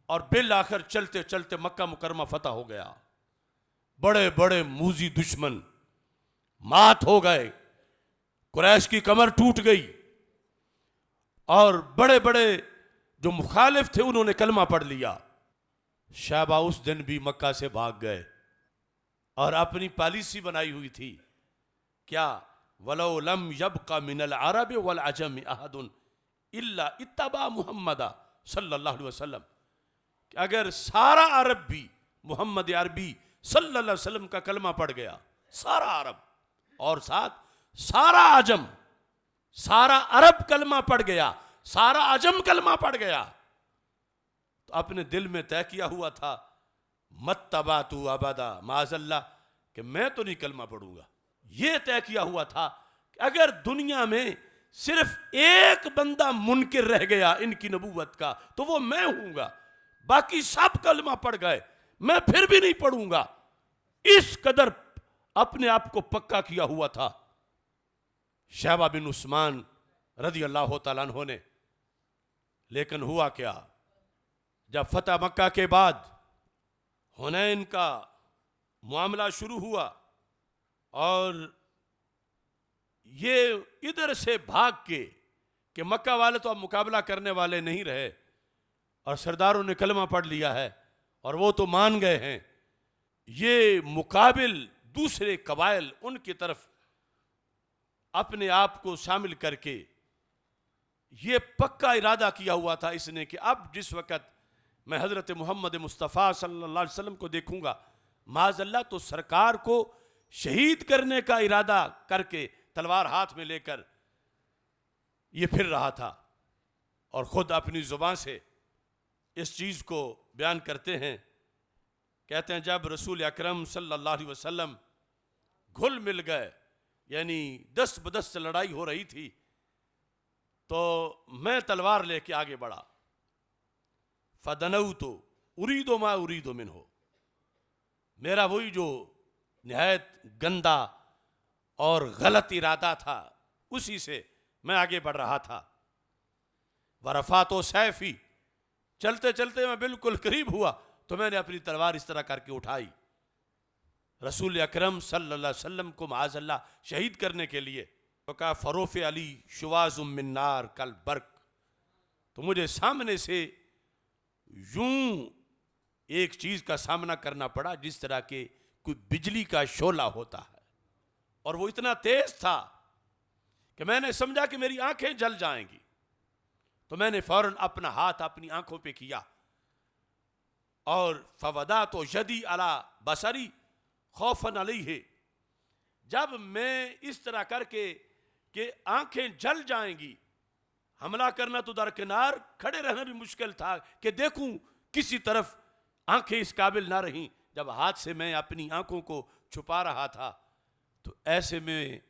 और बिल आखिर चलते चलते मक्का मुकरमा फतह हो गया। बड़े बड़े मूजी दुश्मन मात हो गए, कुरैश की कमर टूट गई और बड़े बड़े जो मुखालिफ थे उन्होंने कलमा पढ़ लिया। शहबा उस दिन भी मक्का से भाग गए और अपनी पॉलिसी बनाई हुई थी, क्या वलो लम यबका मिनल अरब वल अजम अहदुन इल्ला इत्तबा मुहम्मदा सल्लल्लाहु अलैहि वसल्लम, कि अगर सारा अरब भी मोहम्मद अरबी सल्लल्लाहु अलैहि वसल्लम का कलमा पढ़ गया, सारा अरब और साथ सारा अजम, सारा अरब कलमा पढ़ गया, सारा अजम कलमा पढ़ गया, तो अपने दिल में तय किया हुआ था मत्तबा तू अबदा माजल्ला, कि मैं तो नहीं कलमा पढ़ूंगा। यह तय किया हुआ था कि अगर दुनिया में सिर्फ एक बंदा मुनकिर रह गया इनकी नबूवत का तो वो मैं हूंगा, बाकी सब कलमा पढ़ गए, मैं फिर भी नहीं पढ़ूंगा। इस कदर अपने आप को पक्का किया हुआ था शहबा बिन उस्मान रदी अल्लाह तआला अन्हु ने। लेकिन हुआ क्या, जब फतह मक्का के बाद हुनैन का मामला शुरू हुआ और ये इधर से भाग के कि मक्का वाले तो अब मुकाबला करने वाले नहीं रहे और सरदारों ने कलमा पढ़ लिया है और वो तो मान गए हैं, ये मुकाबिल दूसरे कबाइल उनकी तरफ अपने आप को शामिल करके ये पक्का इरादा किया हुआ था इसने कि अब जिस वक़्त मैं हज़रत मोहम्मद मुस्तफ़ा सल्लल्लाहु अलैहि वसल्लम को देखूंगा, माज़अल्लाह तो सरकार को शहीद करने का इरादा करके तलवार हाथ में लेकर ये फिर रहा था और ख़ुद अपनी ज़ुबान से इस चीज़ को बयान करते हैं। कहते हैं जब रसूल अकरम सल्लल्लाहु अलैहि वसल्लम घुल मिल गए, यानी दस्त बदस्त लड़ाई हो रही थी, तो मैं तलवार लेके आगे बढ़ा। फदनऊ तो उरीदो मा उरीदो मिन हो, मेरा वही जो निहायत गंदा और गलत इरादा था उसी से मैं आगे बढ़ रहा था। वरफा तो सैफी, चलते चलते मैं बिल्कुल करीब हुआ तो मैंने अपनी तलवार इस तरह करके उठाई, रसूल अकरम सल्लल्लाहु अलैहि वसल्लम को माज़अल्लाह शहीद करने के लिए। तो कहा फ़रोफ़ अली शुवाज़ुम मिन नार कल बर्क, तो मुझे सामने से यूं एक चीज़ का सामना करना पड़ा जिस तरह के कोई बिजली का शोला होता है, और वो इतना तेज था कि मैंने समझा कि मेरी आंखें जल जाएंगी। तो मैंने फौरन अपना हाथ अपनी आंखों पे किया और फवदा तो यदी अला बसरी खौफन अलैहि, जब मैं इस तरह करके कि आंखें जल जाएंगी, हमला करना तो दरकिनार, खड़े रहना भी मुश्किल था कि देखूं किसी तरफ, आंखें इस काबिल ना रहीं। जब हाथ से मैं अपनी आंखों को छुपा रहा था तो ऐसे में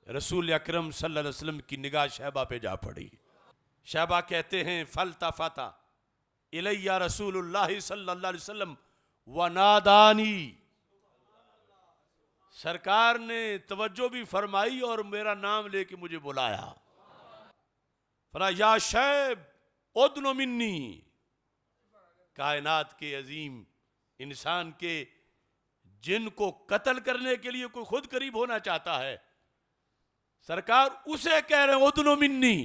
रसूल अकरम सल्लल्लाहु अलैहि वसल्लम की निगाह शहबा पे जा पड़ी। शहबा कहते हैं फल्तफता इलैया रसूलुल्लाह सल्लल्लाहु अलैहि वसल्लम व नादानी, सरकार ने तवज्जो भी फरमाई और मेरा नाम लेके मुझे बुलाया। फरा या शैब उदनो मिन्नी, कायनात के अजीम इंसान के जिनको कत्ल करने के लिए कोई खुद करीब होना चाहता है, सरकार उसे कह रहे हैं उदनो मिन्नी,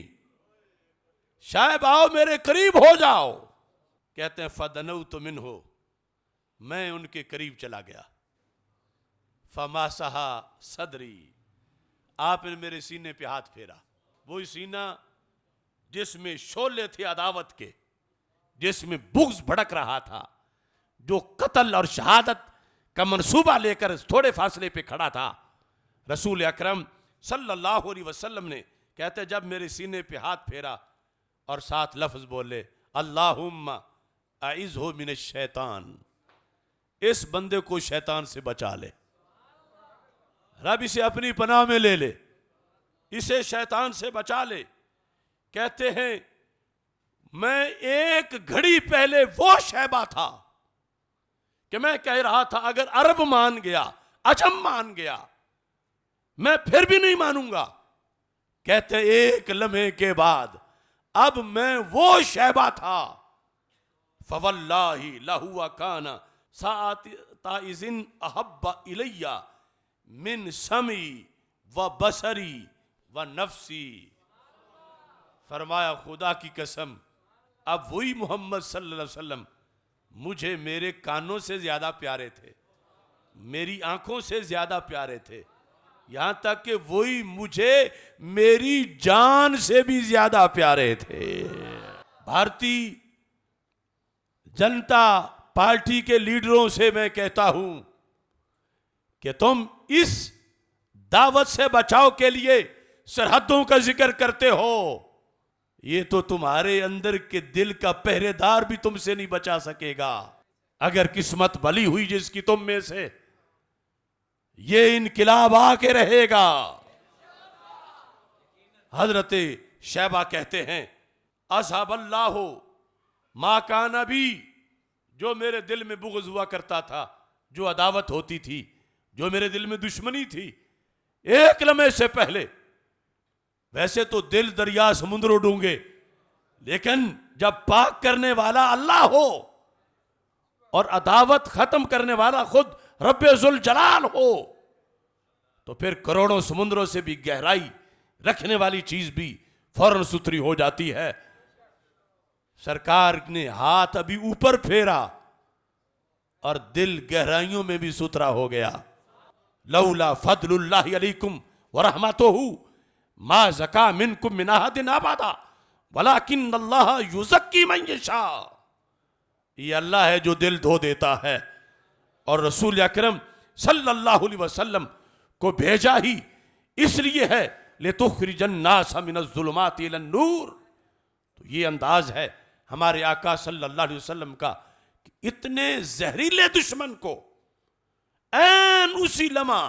शायब आओ मेरे करीब हो जाओ। कहते हैं फदनऊ तो मिन हो, मैं उनके करीब चला गया। फमासहा सदरी, आपने मेरे सीने पे हाथ फेरा, वही सीना जिसमें शोले थे अदावत के, जिसमें बुग़्ज़ भड़क रहा था, जो कत्ल और शहादत का मंसूबा लेकर थोड़े फासले पे खड़ा था। रसूल अकरम सल्लल्लाहु अलैहि वसल्लम ने कहते जब मेरे सीने पे हाथ फेरा और साथ लफ्ज़ बोले अल्लाहुम्मा अइज़हु मिनश शैतान, इस बंदे को शैतान से बचा ले, रब इसे अपनी पनाह में ले ले, इसे शैतान से बचा ले। कहते हैं मैं एक घड़ी पहले वो शहबा था कि मैं कह रहा था अगर अरब मान गया, अजम मान गया, मैं फिर भी नहीं मानूंगा। कहते एक लम्हे के बाद अब मैं वो शैबा था, फवल्लाही लहुआ काना साइजिन अहब्बा इलैया मिन समी व बसरी व नफ्सी। फरमाया खुदा की कसम, अब वही मोहम्मद सल्लल्लाहु अलैहि वसल्लम मुझे मेरे कानों से ज्यादा प्यारे थे, मेरी आंखों से ज्यादा प्यारे थे, यहां तक कि वही मुझे मेरी जान से भी ज्यादा प्यारे थे। भारतीय जनता पार्टी के लीडरों से मैं कहता हूं कि तुम इस दावत से बचाव के लिए सरहदों का जिक्र करते हो, ये तो तुम्हारे अंदर के दिल का पहरेदार भी तुमसे नहीं बचा सकेगा। अगर किस्मत भली हुई जिसकी तुम में से, ये इनकिलाब आके रहेगा। हजरत शैबा कहते हैं, असहाबल्लाहो मा काना भी, जो मेरे दिल में बुग़्ज़ हुआ करता था, जो अदावत होती थी, जो मेरे दिल में दुश्मनी थी, एक लम्हे से पहले, वैसे तो दिल दरिया समुद्रों डूंगे, लेकिन जब पाक करने वाला अल्लाह हो और अदावत खत्म करने वाला खुद रब्बे जुल जलाल हो, तो फिर करोड़ों समुद्रों से भी गहराई रखने वाली चीज भी फौरन सुथरी हो जाती है। सरकार ने हाथ अभी ऊपर फेरा और दिल गहराइयों में भी सुथरा हो गया। लौला फदलुल्लाहि अलैकुम व रहमतुहु मा ज़का मिनकुम मिन अहदिन अबदा वलाकिन्नल्लाह युज़क्की मन यशा। ये अल्लाह है जो दिल धो देता है, और रसूल अकरम सल्लल्लाहु अलैहि वसल्लम को भेजा ही इसलिए है लितुखरिजन नास मिनज़्ज़ुलुमाति इलन नूर। तो ये अंदाज है हमारे आका सल्लल्लाहु अलैहि वसल्लम का कि इतने जहरीले दुश्मन को ऐन उसी लम्हा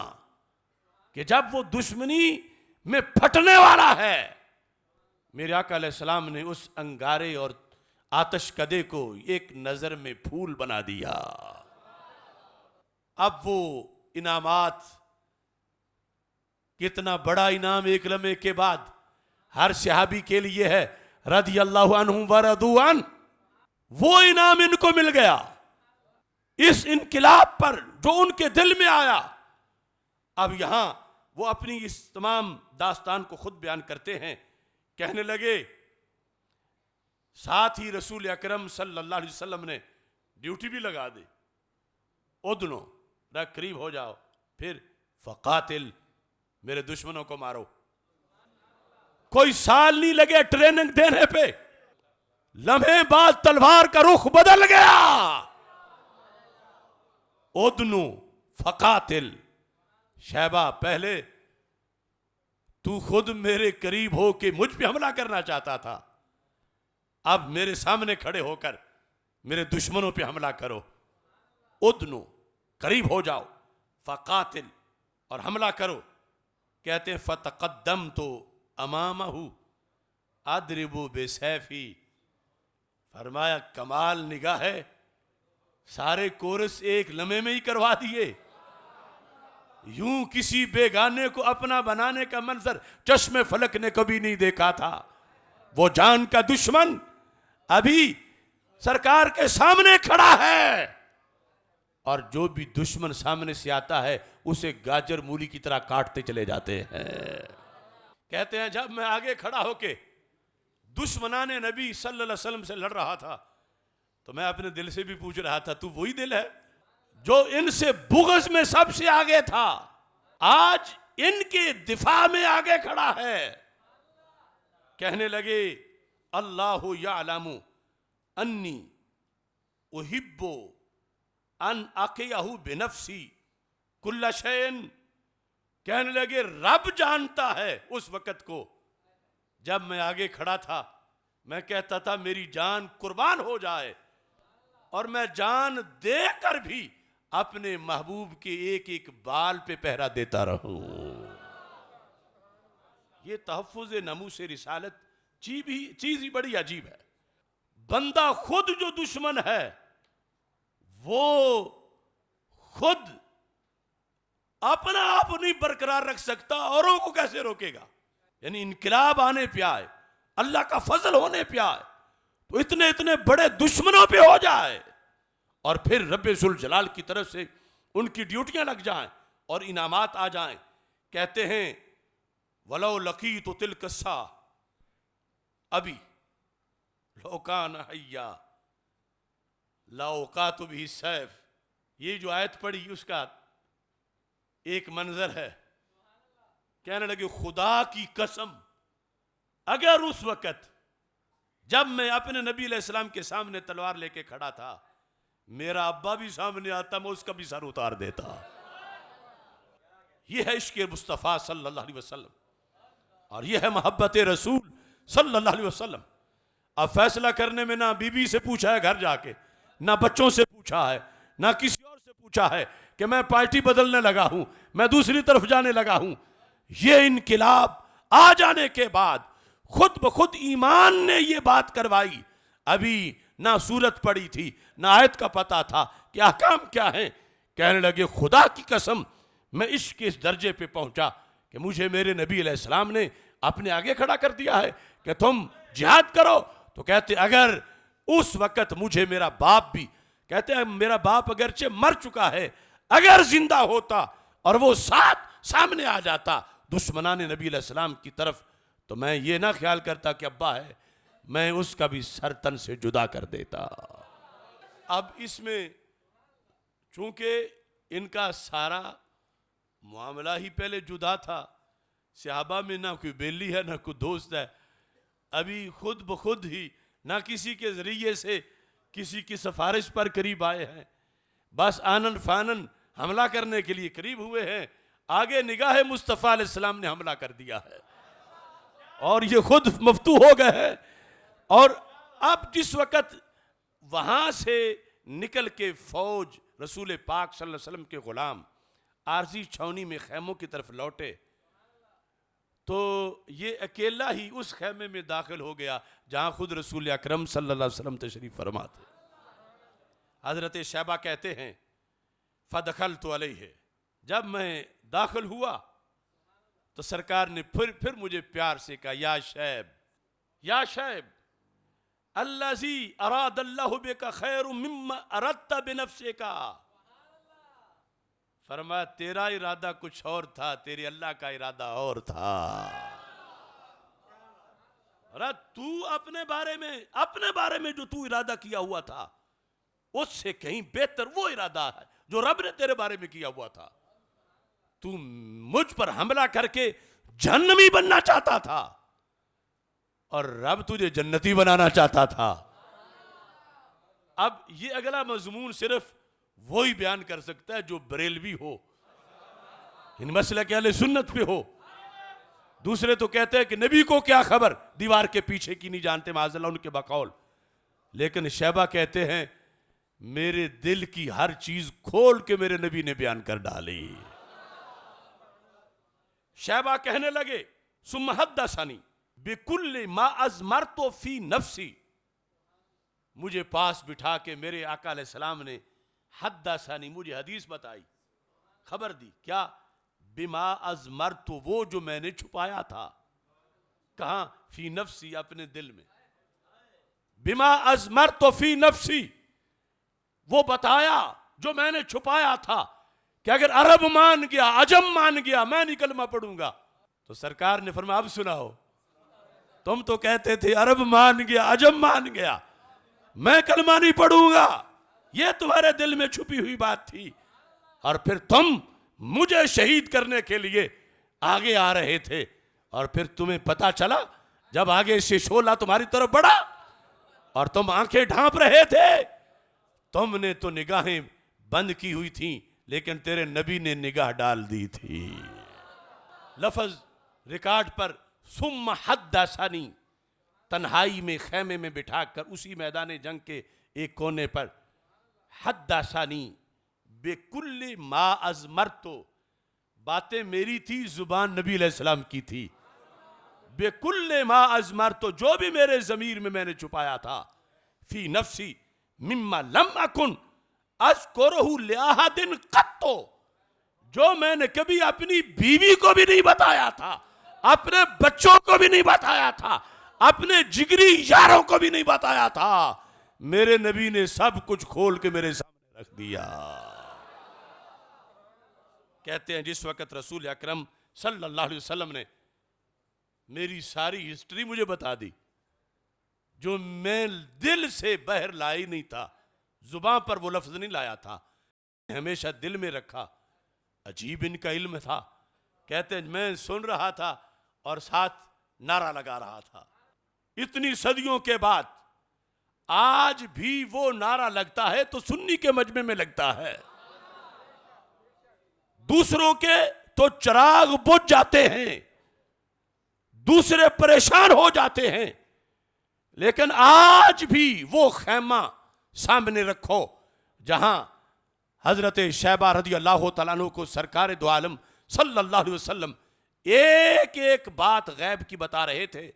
कि जब वो दुश्मनी में फटने वाला है, मेरे आका अलैहिस्सलाम ने उस अंगारे और आतश कदे को एक नजर में फूल बना दिया। अब वो इनामात, कितना बड़ा इनाम एक लम्हे के बाद हर सहाबी के लिए है, रदियल्लाहु अन्हु व रदू अन, वो इनाम इनको मिल गया इस इनकिलाब पर जो उनके दिल में आया। अब यहां वो अपनी इस तमाम दास्तान को खुद बयान करते हैं, कहने लगे, साथ ही रसूल अकरम सल्लल्लाहु अलैहि वसल्लम ने ड्यूटी भी लगा दी, उदनो रा करीब हो जाओ, फिर फकातिल, मेरे दुश्मनों को मारो। कोई साल नहीं लगे ट्रेनिंग देने पे, लम्हे बाद तलवार का रुख बदल गया। उदनो फकातिल, शैबा पहले तू खुद मेरे करीब हो के मुझ पे हमला करना चाहता था, अब मेरे सामने खड़े होकर मेरे दुश्मनों पे हमला करो। उदनो, करीब हो जाओ, फकातिल, और हमला करो। कहते हैं फतकद्दम तो अमामहु अदरिबु बिसैफी। फरमाया कमाल निगाह है, सारे कोरस एक लम्हे में ही करवा दिए। यूं किसी बेगाने को अपना बनाने का मंजर चश्मे फलक ने कभी नहीं देखा था। वो जान का दुश्मन अभी सरकार के सामने खड़ा है, और जो भी दुश्मन सामने से आता है उसे गाजर मूली की तरह काटते चले जाते हैं। कहते हैं जब मैं आगे खड़ा होके दुश्मनाने नबी सल्लल्लाहु अलैहि वसल्लम से लड़ रहा था, तो मैं अपने दिल से भी पूछ रहा था, तू वही दिल है जो इनसे बुग़्ज़ में सबसे आगे था, आज इनके दिफा में आगे खड़ा है। कहने लगे, अल्लाहु यअलमु अन्नी उहिब्बु अन अक़ियहु बिनफ्सी कुल्ल शैइन। कहने लगे, रब जानता है उस वक़्त को जब मैं आगे खड़ा था, मैं कहता था मेरी जान कुर्बान हो जाए, और मैं जान देकर भी अपने महबूब के एक एक बाल पे पहरा देता रहूं। ये तहफ़्फ़ुज़ नमूस रिसालत चीज ही बड़ी अजीब है। बंदा खुद जो दुश्मन है वो खुद अपना आप नहीं बरकरार रख सकता, औरों को कैसे रोकेगा। यानी इनकिलाब आने पे आए, अल्लाह का फजल होने पे आए तो इतने इतने बड़े दुश्मनों पे हो जाए और फिर रब्बे जुल जलाल की तरफ से उनकी ड्यूटियां लग जाएं और इनामात आ जाएं। कहते हैं वलो लकी तो तिल कस्सा अभी लौकान हैया लाओका तो भी सैफ। ये जो आयत पढ़ी उसका एक मंजर है, कहने लगे खुदा की कसम अगर उस वक्त जब मैं अपने नबी अलैहिस्सलाम के सामने तलवार लेके खड़ा था मेरा अब्बा भी सामने आता मैं उसका भी सर उतार देता। यह है इश्क़ मुस्तफ़ा सल्लल्लाहु अलैहि वसल्लम और यह है मोहब्बत रसूल सल्लल्लाहु अलैहि वसल्लम। अब फैसला करने में ना बीबी से पूछा है घर जाके, ना बच्चों से पूछा है, ना किसी और से पूछा है कि मैं पार्टी बदलने लगा हूं, मैं दूसरी तरफ जाने लगा हूं। ये इनकिलाब आ जाने के बाद खुद ब खुद ईमान ने ये बात करवाई। अभी ना सूरत पड़ी थी ना आयत का पता था कि अहकाम क्या है। कहने लगे खुदा की कसम मैं इश्क के इस दर्जे पे पहुंचा कि मुझे मेरे नबी अलैहिस्सलाम ने अपने आगे खड़ा कर दिया है कि तुम जिहाद करो। तो कहते अगर उस वक्त मुझे मेरा बाप भी, कहते हैं मेरा बाप अगरचे मर चुका है, अगर जिंदा होता और वो साथ सामने आ जाता दुश्मनान नबी अलैहिस्सलाम की तरफ तो मैं ये ना ख्याल करता कि अब्बा है, मैं उसका भी सर तन से जुदा कर देता। अब इसमें चूंकि इनका सारा मामला ही पहले जुदा था, सहाबा में ना कोई बेली है ना कोई दोस्त है, अभी खुद ब खुद ही ना किसी के जरिए से किसी की सिफारिश पर करीब आए हैं, बस आनन फानन हमला करने के लिए करीब हुए हैं। आगे निगाह मुस्तफ़ा अलैहिस्सलाम ने हमला कर दिया है और ये खुद मफ्तू हो गए हैं। और अब जिस वक़्त वहां से निकल के फौज रसूल पाक सल्लल्लाहु अलैहि वसल्लम के गुलाम आरजी छावनी में खैमों की तरफ लौटे तो ये अकेला ही उस खैमे में दाखिल हो गया जहां खुद रसूल अकरम सल्लल्लाहु अलैहि वसल्लम तशरीफ फरमा थे। हजरत शैबा कहते हैं फदखल तो अलैहि, जब मैं दाखिल हुआ तो सरकार ने फिर मुझे प्यार से कहा या शैब अल्लज़ी अरादल्लाहु बिका खैरु मिम्मा अरदता बिनफ्सिका। फरमाया तेरा इरादा कुछ और था, तेरे अल्लाह का इरादा और था। अरे तू अपने बारे में जो तू इरादा किया हुआ था उससे कहीं बेहतर वो इरादा है जो रब ने तेरे बारे में किया हुआ था। तू मुझ पर हमला करके जहन्नमी बनना चाहता था और रब तुझे जन्नती बनाना चाहता था। अब ये अगला मजमून सिर्फ वो ही बयान कर सकता है जो बरेलवी हो, इन मसले के अहले सुन्नत पे हो। दूसरे तो कहते हैं कि नबी को क्या खबर, दीवार के पीछे की नहीं जानते माज़अल्लाह उनके बकौल। लेकिन शैबा कहते हैं मेरे दिल की हर चीज खोल के मेरे नबी ने बयान कर डाली। शैबा कहने लगे सुम्मा हद्दसनी बिकुल्लि मा अज़मरतु फी नफ्सी, मुझे पास बिठा के मेरे आका अलैहिस्सलाम ने हद्दसनी मुझे हदीस बताई, खबर दी। क्या? बिमा अज़मरतु, वो जो मैंने छुपाया था। कहां? फी नफ्सी, अपने दिल में। बिमा अज़मरतु फी नफ्सी, वो बताया जो मैंने छुपाया था कि अगर अरब मान गया अजम मान गया मैं नहीं कलमा पढ़ूंगा। तो सरकार ने फरमाया अब सुनाओ, तुम तो कहते थे अरब मान गया अजम मान गया मैं कलमा नहीं पढ़ूंगा, ये तुम्हारे दिल में छुपी हुई बात थी। और फिर तुम मुझे शहीद करने के लिए आगे आ रहे थे और फिर तुम्हें पता चला जब आगे से शोला तुम्हारी तरफ बढ़ा और तुम आंखें ढांप रहे थे, तुमने तो निगाहें बंद की हुई थी लेकिन तेरे नबी ने निगाह डाल दी थी। लफ्ज रिकॉर्ड पर सुम्मा हद्दसनी, तन्हाई में खैमे में बिठाकर उसी मैदान जंग के एक कोने पर, हद्दसनी बेकुल्ली मा अज़मरतु, बातें मेरी थी जुबान नबी अलैहिस्सलाम की थी। बेकुल्ले मा अज़मरतु, जो भी मेरे ज़मीर में मैंने छुपाया था, फी नफ्सी मिम्मा लम अकुन अज़कुरुहु लिअहदिन क़त्तु, जो मैंने कभी अपनी बीवी को भी नहीं बताया था, अपने बच्चों को भी नहीं बताया था, अपने जिगरी यारों को भी नहीं बताया था, मेरे नबी ने सब कुछ खोल के मेरे सामने रख दिया। कहते हैं जिस वक्त रसूल अकरम सल्लल्लाहु अलैहि वसल्लम ने मेरी सारी हिस्ट्री मुझे बता दी, जो मैं दिल से बाहर लाई नहीं था, जुबान पर वो लफ्ज नहीं लाया था, हमेशा दिल में रखा। अजीब इनका इल्म था। कहते हैं मैं सुन रहा था और साथ नारा लगा रहा था। इतनी सदियों के बाद आज भी वो नारा लगता है तो सुन्नी के मजमे में लगता है, दूसरों के तो चिराग बुझ जाते हैं, दूसरे परेशान हो जाते हैं, लेकिन आज भी वो खैमा सामने रखो जहां हजरत शैबा रदी अल्लाह तआला अन्हु को सरकार दो आलम सल्लल्लाहु अलैहि वसल्लम एक एक बात गैब की बता रहे थे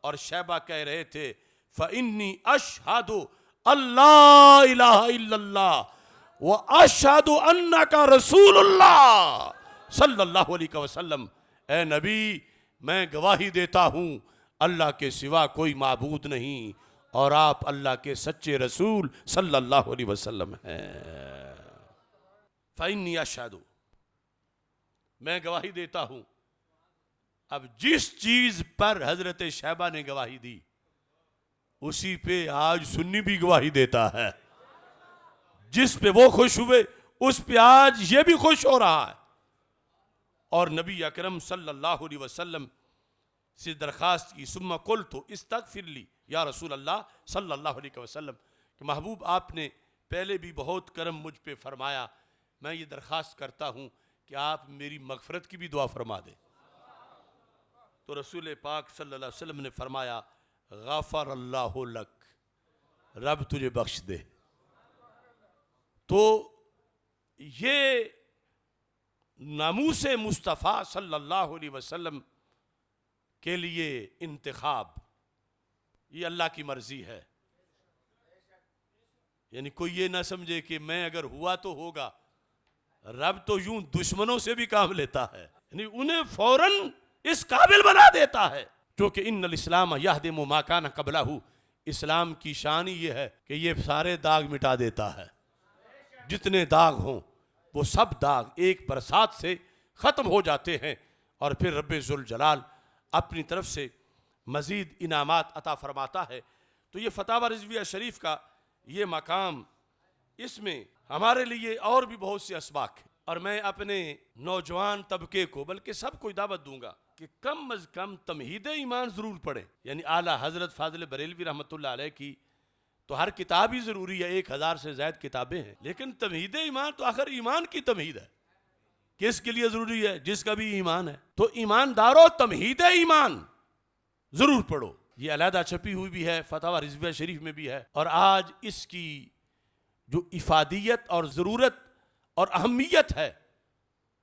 और शैबा कह रहे थे फ़इन्नी अशहदु अल्ला इलाहा इल्लल्लाह व अशहदु अन्नका रसूलुल्लाह सल्लल्लाहु अलैहि वसल्लम। ए नबी, मैं गवाही देता हूं अल्लाह के सिवा कोई माबूद नहीं और आप अल्लाह के सच्चे रसूल सल्लल्लाहु अलैहि वसल्लम हैं। फ़इन्नी अशहदु, मैं गवाही देता हूं। अब जिस चीज पर हजरत शैबा ने गवाही दी उसी पे आज सुन्नी भी गवाही देता है। जिस पे वो खुश हुए उस पे आज ये भी खुश हो रहा है। और नबी अकरम सल्लल्लाहु अलैहि वसल्लम से दरखास्त की, सुम्मा कुल्तु इस्तगफिरली या रसूल अल्लाह सल्लल्लाहु अलैहि वसल्लम, कि महबूब आपने पहले भी बहुत करम मुझ पे फरमाया, मैं ये दरखास्त करता हूँ कि आप मेरी मगफरत की भी दुआ फरमा दें। तो रसूल पाक सल्लल्लाहु अलैहि वसल्लम ने फरमाया गफ़र अल्लाहु लक, रब तुझे बख्श दे। तो ये नामूसे मुस्तफ़ा सल्लल्लाहु अलैहि वसल्लम के लिए इंतखाब, ये अल्लाह की मर्जी है। यानी कोई ये ना समझे कि मैं अगर हुआ तो होगा, रब तो यूं दुश्मनों से भी काम लेता है, यानी उन्हें फौरन इस काबिल बना देता है। क्योंकि इन्नल इस्लाम यहदिमु मा काना क़ब्लहु, इस्लाम की शान ये है कि ये सारे दाग मिटा देता है। जितने दाग हों वो सब दाग एक बरसात से ख़त्म हो जाते हैं और फिर रब्बे ज़ुल जलाल अपनी तरफ से मज़ीद इनामात अता फरमाता है। तो ये फतावा रिज़विया शरीफ का ये मकाम, इसमें हमारे लिए और भी बहुत से असबाक हैं। और मैं अपने नौजवान तबके को बल्कि सबको दावत दूंगा कि कम अज़ कम तमहीद ईमान ज़रूर पढ़ें। यानी आला हज़रत फ़ाज़िल बरेलवी रहमतुल्लाह अलैह की तो हर किताब ही ज़रूरी है, 1000 से ज़ायद किताबें हैं, लेकिन तमहीद ईमान तो आखिर ईमान की तमहीद है। किसके लिए ज़रूरी है? जिसका भी ईमान है। तो ईमानदारों तमहीद ईमान ज़रूर पढ़ो। ये अलहदा छपी हुई भी है, फतावा रिज़विया शरीफ में भी है। और आज इसकी जो इफादियत और ज़रूरत और अहमियत है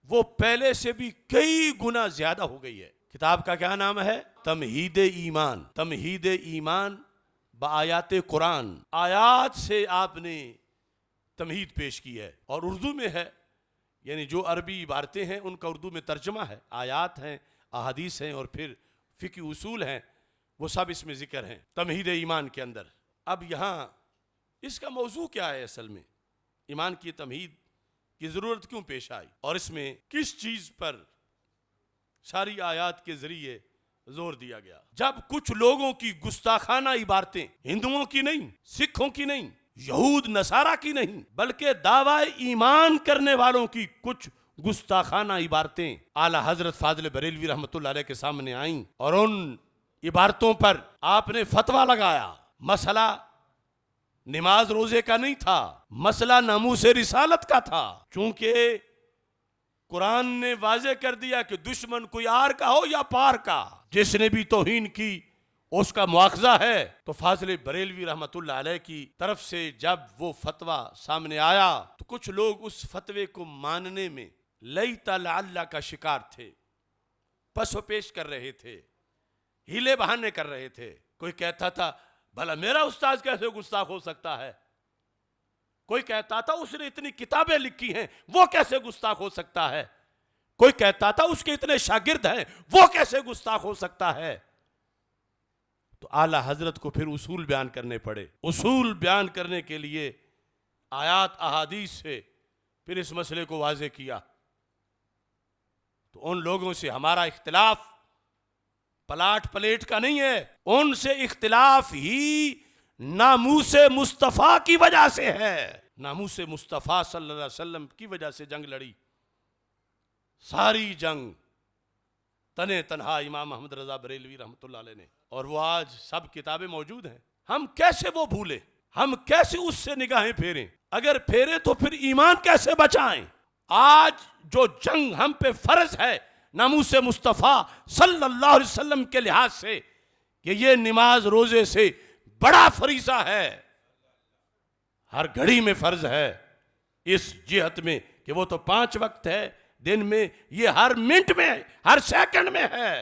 वो पहले से भी कई गुना ज़्यादा हो गई है। किताब का क्या नाम है? तमहीद ईमान। तमहीद ईमान बायात कुरान, आयात से आपने तमहीद पेश की है और उर्दू में है, यानी जो अरबी इबारतें हैं उनका उर्दू में तर्जमा है। आयात हैं, अहादीस हैं और फिर फ़िक़ी उसूल हैं, वो सब इसमें ज़िक्र हैं तमहीद ईमान के अंदर। अब यहाँ इसका मौजू क्या है? असल में ईमान की तमहीद की ज़रूरत क्यों पेश आई और इसमें किस चीज़ पर सारी आयात के ज़रिए जोर दिया गया? जब कुछ लोगों की गुस्ताखाना इबारतें, हिंदुओं की नहीं, सिखों की नहीं, यहूद नसारा की नहीं, बल्कि दावाए ईमान करने वालों की कुछ गुस्ताखाना इबारतें आला हजरत फ़ाज़िल बरेलवी रहमतुल्लाह अलैह के सामने आईं और उन इबारतों पर आपने फतवा लगाया। मसला नमाज रोजे का नहीं था, मसला नामूसे रिसालत का था। चूंकि कुरान ने वाजे कर दिया कि दुश्मन कोई आर का हो या पार का, जिसने भी तौहीन की उसका मुआखजा है। तो फ़ाज़िल बरेलवी रहमतुल्लाह अलैह की तरफ से जब वो फतवा सामने आया तो कुछ लोग उस फतवे को मानने में लईता लअल्ला का शिकार थे, पसो पेश कर रहे थे, हीले बहाने कर रहे थे। कोई कहता था भला मेरा उस्ताद कैसे गुस्ताख हो सकता है, कोई कहता था उसने इतनी किताबें लिखी हैं वो कैसे गुस्ताख हो सकता है, कोई कहता था उसके इतने शागिर्द हैं वो कैसे गुस्ताख हो सकता है। तो आला हजरत को फिर उसूल बयान करने पड़े। उसूल बयान करने के लिए आयात अहादीस से फिर इस मसले को वाज़े किया। तो उन लोगों से हमारा इख्तिलाफ पलाट पलेट का नहीं है, उनसे इख्तिलाफ ही नामूसे मुस्तफ़ा की वजह से है। नामूसे मुस्तफ़ा सल्लल्लाहु अलैहि वसल्लम की वजह से जंग लड़ी। सारी जंग तने तनहा इमाम अहमद रजा बरेलवी रहमतुल्लाह अलैह ने, और वो आज सब किताबें मौजूद हैं। हम कैसे वो भूले, हम कैसे उससे निगाहें फेरें? अगर फेरे तो फिर ईमान कैसे बचाएं? आज जो जंग हम पे फर्ज है नामूसे मुस्तफ़ा सल्लल्लाहु अलैहि वसल्लम के लिहाज से कि ये नमाज रोजे से बड़ा फरीज़ा है, हर घड़ी में फर्ज है, इस जिहत में कि वो तो 5 वक्त है दिन में, ये हर मिनट में हर सेकंड में है।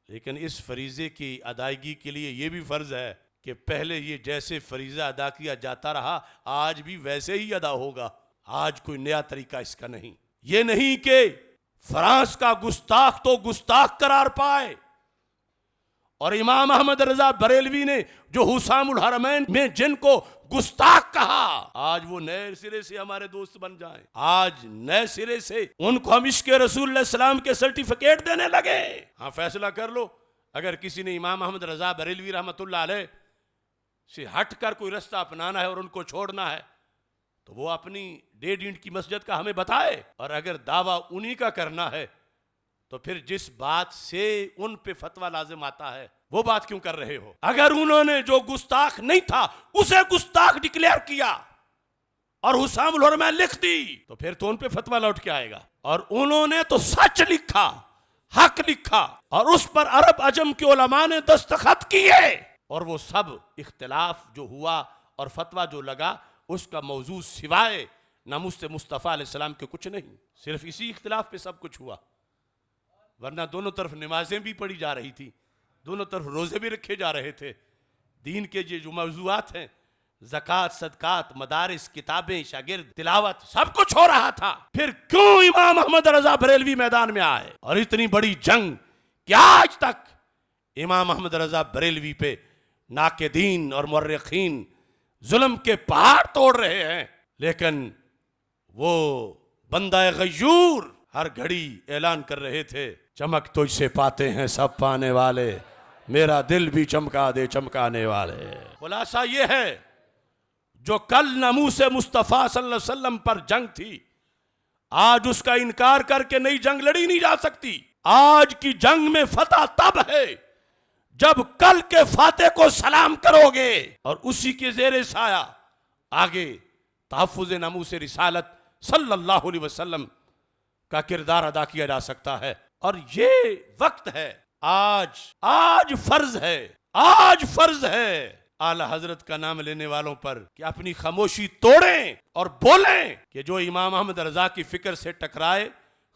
लेकिन इस फरीजे की अदायगी के लिए ये भी फर्ज है कि पहले ये जैसे फरीजा अदा किया जाता रहा आज भी वैसे ही अदा होगा। आज कोई नया तरीका इसका नहीं। ये नहीं कि फ्रांस का गुस्ताख तो गुस्ताख करार पाए, और इमाम अहमद रजा बरेलवी ने जो हुसामुल हरमैन में जिनको गुस्ताख कहा, आज वो नए सिरे से हमारे दोस्त बन जाएं। आज नए सिरे से उनको हम इश्क़ रसूल सलाम के सर्टिफिकेट देने लगे। हाँ, फैसला कर लो, अगर किसी ने इमाम अहमद रजा बरेलवी रहमतुल्लाह अलैह से हटकर कोई रास्ता अपनाना है और उनको छोड़ना है तो वो अपनी 1.5 ईंट की मस्जिद का हमें बताए, और अगर दावा उन्हीं का करना है तो फिर जिस बात से उन पे फतवा लाजिम आता है वो बात क्यों कर रहे हो? अगर उन्होंने जो गुस्ताख नहीं था उसे गुस्ताख डिक्लेयर किया और हुसामुल हरमैन लिख दी तो फिर तो उन पे फतवा लौट के आएगा। और उन्होंने तो सच लिखा, हक लिखा, और उस पर अरब अजम के उलमा ने दस्तखत किए, और वो सब इख्तिलाफ जो हुआ और फतवा जो लगा उसका मौजू सिवाय नामूसे मुस्तफ़ा अलैहिस्सलाम के कुछ नहीं। सिर्फ इसी इख्तिलाफ पे सब कुछ हुआ, वरना दोनों तरफ नमाजें भी पढ़ी जा रही थी, दोनों तरफ रोजे भी रखे जा रहे थे। दीन के ये जो मौजूआत हैं, ज़कात, सदकात, मदारिस, किताबें, शागिर्द, तिलावत, सब कुछ हो रहा था। फिर क्यों इमाम अहमद रजा बरेलवी मैदान में आए? और इतनी बड़ी जंग कि आज तक इमाम अहमद रजा बरेलवी पे नाक़िदीन और मुर्रिखीन जुल्म के पहाड़ तोड़ रहे हैं, लेकिन वो बंदा गयूर हर घड़ी ऐलान कर रहे थे, चमक तुझसे पाते हैं सब पाने वाले, मेरा दिल भी चमका दे चमकाने वाले। खुलासा ये है, जो कल नामूसे मुस्तफ़ा सल्लल्लाहु अलैहि वसल्लम पर जंग थी, आज उसका इनकार करके नई जंग लड़ी नहीं जा सकती। आज की जंग में फतह तब है जब कल के फाते को सलाम करोगे और उसी के जेरे साया आगे तहफ़्फ़ुज़ नामूसे रिसालत सल्लल्लाहु अलैहि वसल्लम का किरदार अदा किया जा सकता है। और ये वक्त है, आज फर्ज है, आज फर्ज है आला हजरत का नाम लेने वालों पर कि अपनी खामोशी तोड़ें और बोलें कि जो इमाम अहमद रजा की फिक्र से टकराए,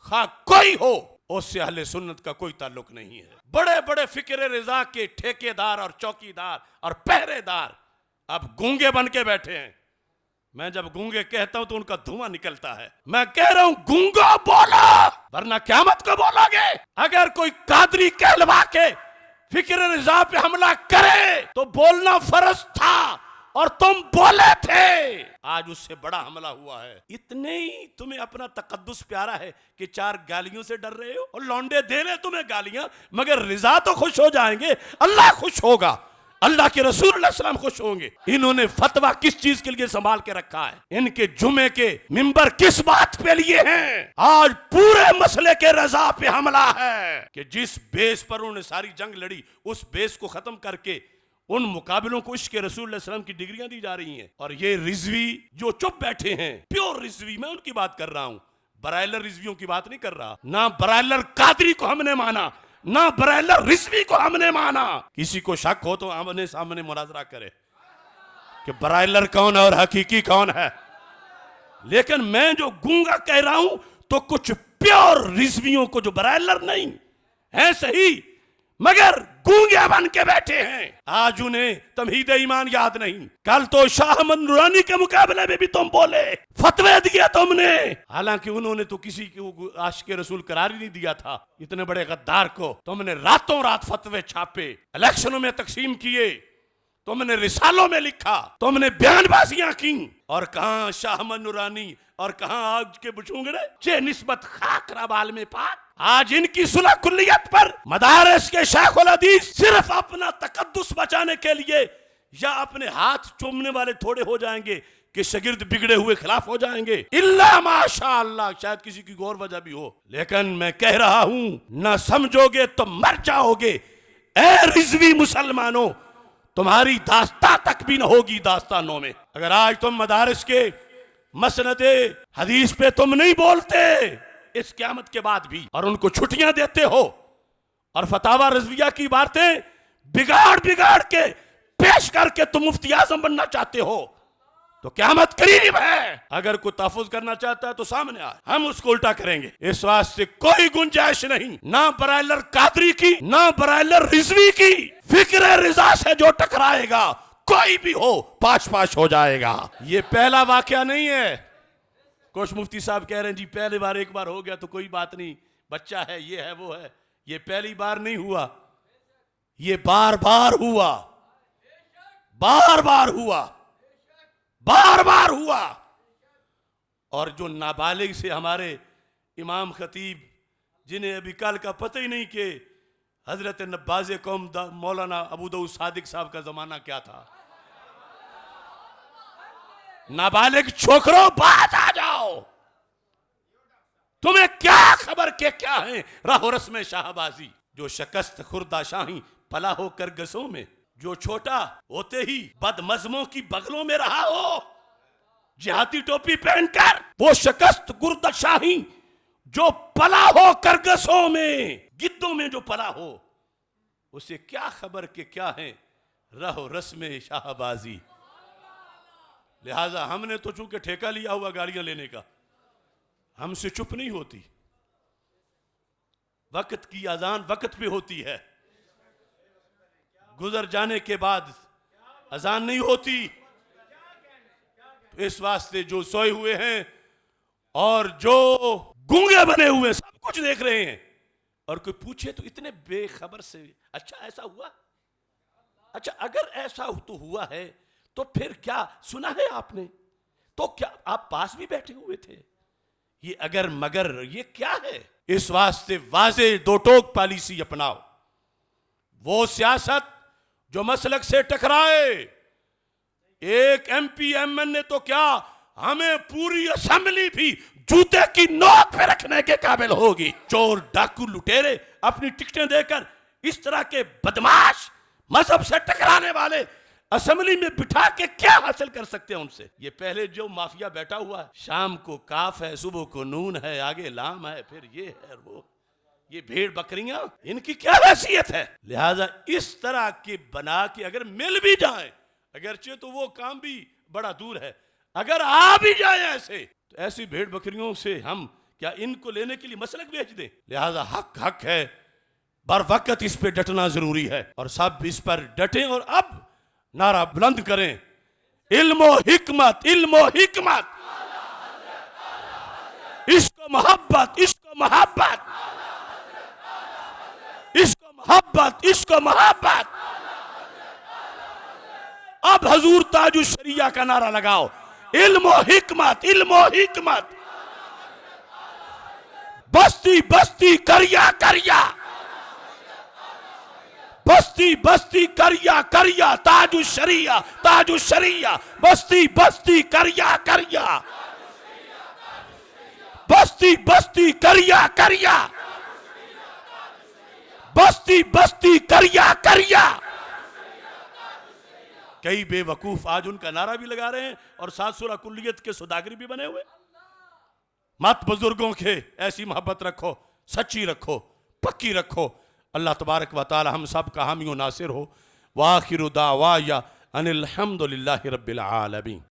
खा कोई हो, उससे अहले सुन्नत का कोई ताल्लुक नहीं है। बड़े बड़े फिक्र रजा के ठेकेदार और चौकीदार और पहरेदार अब गूंगे बन के बैठे हैं। मैं जब गूंगे कहता हूं तो उनका धुआं निकलता है। मैं कह रहा हूं गूंगा बोला, वरना क़यामत को बोलोगे। अगर कोई कादरी कहलवा के फिक्र रजा पे हमला करे तो बोलना फर्ज था और तुम बोले थे। आज उससे बड़ा हमला हुआ है। इतने ही तुम्हें अपना तकद्दुस प्यारा है कि 4 गालियों से डर रहे हो, और लौंडे दे रहे तुम्हें गालियां, मगर रिजा तो खुश हो जाएंगे, अल्लाह खुश होगा, अल्लाह के रसूल अलैहि सलाम खुश होंगे। इन्होंने फतवा किस चीज के लिए संभाल के रखा है? इनके जुमे के मिंबर किस बात पे लिए हैं? आज पूरे मसले के रजा पे हमला है कि जिस बेस पर उन्होंने सारी जंग लड़ी, उस बेस को खत्म करके उन मुकाबलों को इश्क़ रसूल अलैहि सलाम की डिग्रियां दी जा रही हैं। और ये रिजवी जो चुप बैठे हैं, प्योर रिजवी, मैं उनकी बात कर रहा हूं, बराइलर रिजवियों की बात नहीं कर रहा। ना बराइलर कादरी को हमने माना, ना बराइलर रिजवी को हमने माना। किसी को शक हो तो आमने सामने मुनाजरा करे कि बराइलर कौन है और हकीकी कौन है। लेकिन मैं जो गूंगा कह रहा हूं तो कुछ प्योर रिजवियों को, जो बराइलर नहीं है सही मगर गूंगे बन के बैठे हैं, आज उन्हें तमहीद ईमान याद नहीं। कल तो शाह अहमद नूरानी के मुकाबले में भी तुम बोले, फतवे दिए तुमने। हालांकि उन्होंने तो किसी को आशिक रसूल करार ही नहीं दिया था, इतने बड़े गद्दार को तुमने रातों रात फतवे छापे, इलेक्शनों में तकसीम किए, तुमने रिसालों में लिखा, तुमने बयानबाजियां की, और कहां शाह नूरानी और कहां आज के बुचूंगड़े जे निस्बत खाक रबाल में पाक। आज इनकी सुलह कुल्लियत पर मदारिस के शेखुल हदीस सिर्फ अपना तकद्दुस बचाने के लिए या अपने हाथ चूमने वाले थोड़े हो जाएंगे कि शागिर्द बिगड़े हुए खिलाफ हो जाएंगे, इल्ला माशाअल्लाह, शायद किसी की और वजह भी हो। लेकिन मैं कह रहा हूं, ना समझोगे तो मर जाओगे। ए रिजवी मुसलमानों, तुम्हारी दास्तां तक भी न होगी दास्तानों में। अगर आज तुम मदारिस के मसनदे हदीस पे तुम नहीं बोलते इस क़यामत के बाद भी, और उनको छुट्टियां देते हो और फतावा रज़विया की बातें बिगाड़ बिगाड़ के पेश करके तुम मुफ्ती आज़म बनना चाहते हो, तो क़यामत करीब है। अगर कोई तहफ़्फ़ुज़ करना चाहता है तो सामने आए, हम उसको उल्टा करेंगे। इस वास्ते कोई गुंजाइश नहीं, ना बराइलर कादरी की, ना बराइलर रिजवी की। फिक्र रिजा से जो टकराएगा, कोई भी हो, पाश पाश हो जाएगा। ये पहला वाकया नहीं है। कुछ मुफ्ती साहब कह रहे हैं जी पहली बार एक बार हो गया तो कोई बात नहीं, बच्चा है, ये है, वो है। ये पहली बार नहीं हुआ, ये बार बार हुआ, बार बार हुआ, बार बार हुआ। और जो नाबालिग से हमारे इमाम खतीब, जिन्हें अभी कल का पता ही नहीं कि हजरत नब्बाज़े कौम मौलाना अबू दाऊद सादिक साहब का जमाना क्या था। नाबालिग छोकरों बात आ जाओ, तुम्हें क्या खबर के क्या है राहो रस्म शाहबाजी। जो शकस्त खुर्दा शाही पला हो कर गसों में, जो छोटा होते ही बदमजमों की बगलों में रहा हो जिहाती टोपी पहनकर, वो शकस्त गुर्दा शाही जो पला हो करगसों में, गिद्धों में जो पला हो, उसे क्या खबर के क्या है रहो रस्म शाहबाजी। लिहाजा हमने तो चूंकि ठेका लिया हुआ गाड़ियां लेने का, हमसे चुप नहीं होती। वक्त की अजान वक्त पे होती है, गुजर जाने के बाद अजान नहीं होती। तो इस वास्ते जो सोए हुए हैं और जो गूंगे बने हुए सब कुछ देख रहे हैं, और कोई पूछे तो इतने बेखबर से, अच्छा ऐसा हुआ, अच्छा अगर ऐसा तो हुआ है तो फिर क्या सुना है आपने, तो क्या आप पास भी बैठे हुए थे, ये अगर मगर ये क्या है। इस वास्ते वाज़े दो टोक पॉलिसी अपनाओ, वो सियासत जो मसलक से टकराए। एक MP MN ने तो क्या, हमें पूरी असेंबली भी जूते की नोक पे रखने के काबिल होगी। चोर डाकू लुटेरे अपनी टिकटें देकर इस तरह के बदमाश मजहब से टकराने वाले असेंबली में बिठा के क्या हासिल कर सकते हैं उनसे। ये पहले जो माफिया बैठा हुआ है, शाम को काफ है, सुबह को नून है, आगे लाम है, फिर ये है वो, ये भेड़ बकरियां, इनकी क्या हैसियत है। लिहाजा इस तरह के बना के अगर मिल भी जाए, अगरचे तो वो काम भी बड़ा दूर है, अगर आ भी जाए ऐसे, तो ऐसी भेड़ बकरियों से हम क्या इनको लेने के लिए मसलक बेच दें। लिहाजा हक हक है, बर वक्त इस पे डटना जरूरी है, और सब इस पर डटें और अब नारा बुलंद करें, इल्मो हिकमत, इल्मो हिकमत, इसको मोहब्बत, इसको मोहब्बत, इसको मोहब्बत, इसको मोहब्बत। अब हजूर ताजुश शरिया का नारा लगाओ, इल्मो हिकमत, इल्मो हिकमत, बस्ती बस्ती करिया करिया, बस्ती बस्ती करिया करिया, ताजुश शरिया, ताजुश शरिया, बस्ती बस्ती करिया करिया, बस्ती बस्ती करिया करिया, बस्ती बस्ती करिया करिया। कई बेवकूफ आज उनका नारा भी लगा रहे हैं और साथ सूरा कुल्लियत के सौदागरी भी बने हुए। मत बुजुर्गों के ऐसी मोहब्बत रखो, सच्ची रखो, पक्की रखो। अल्लाह तबारक व तआला हम सब का हामी व नासिर हो। वाखिरु दावाया अनिल हम्दुलिल्लाहि रब्बिल आलमीन।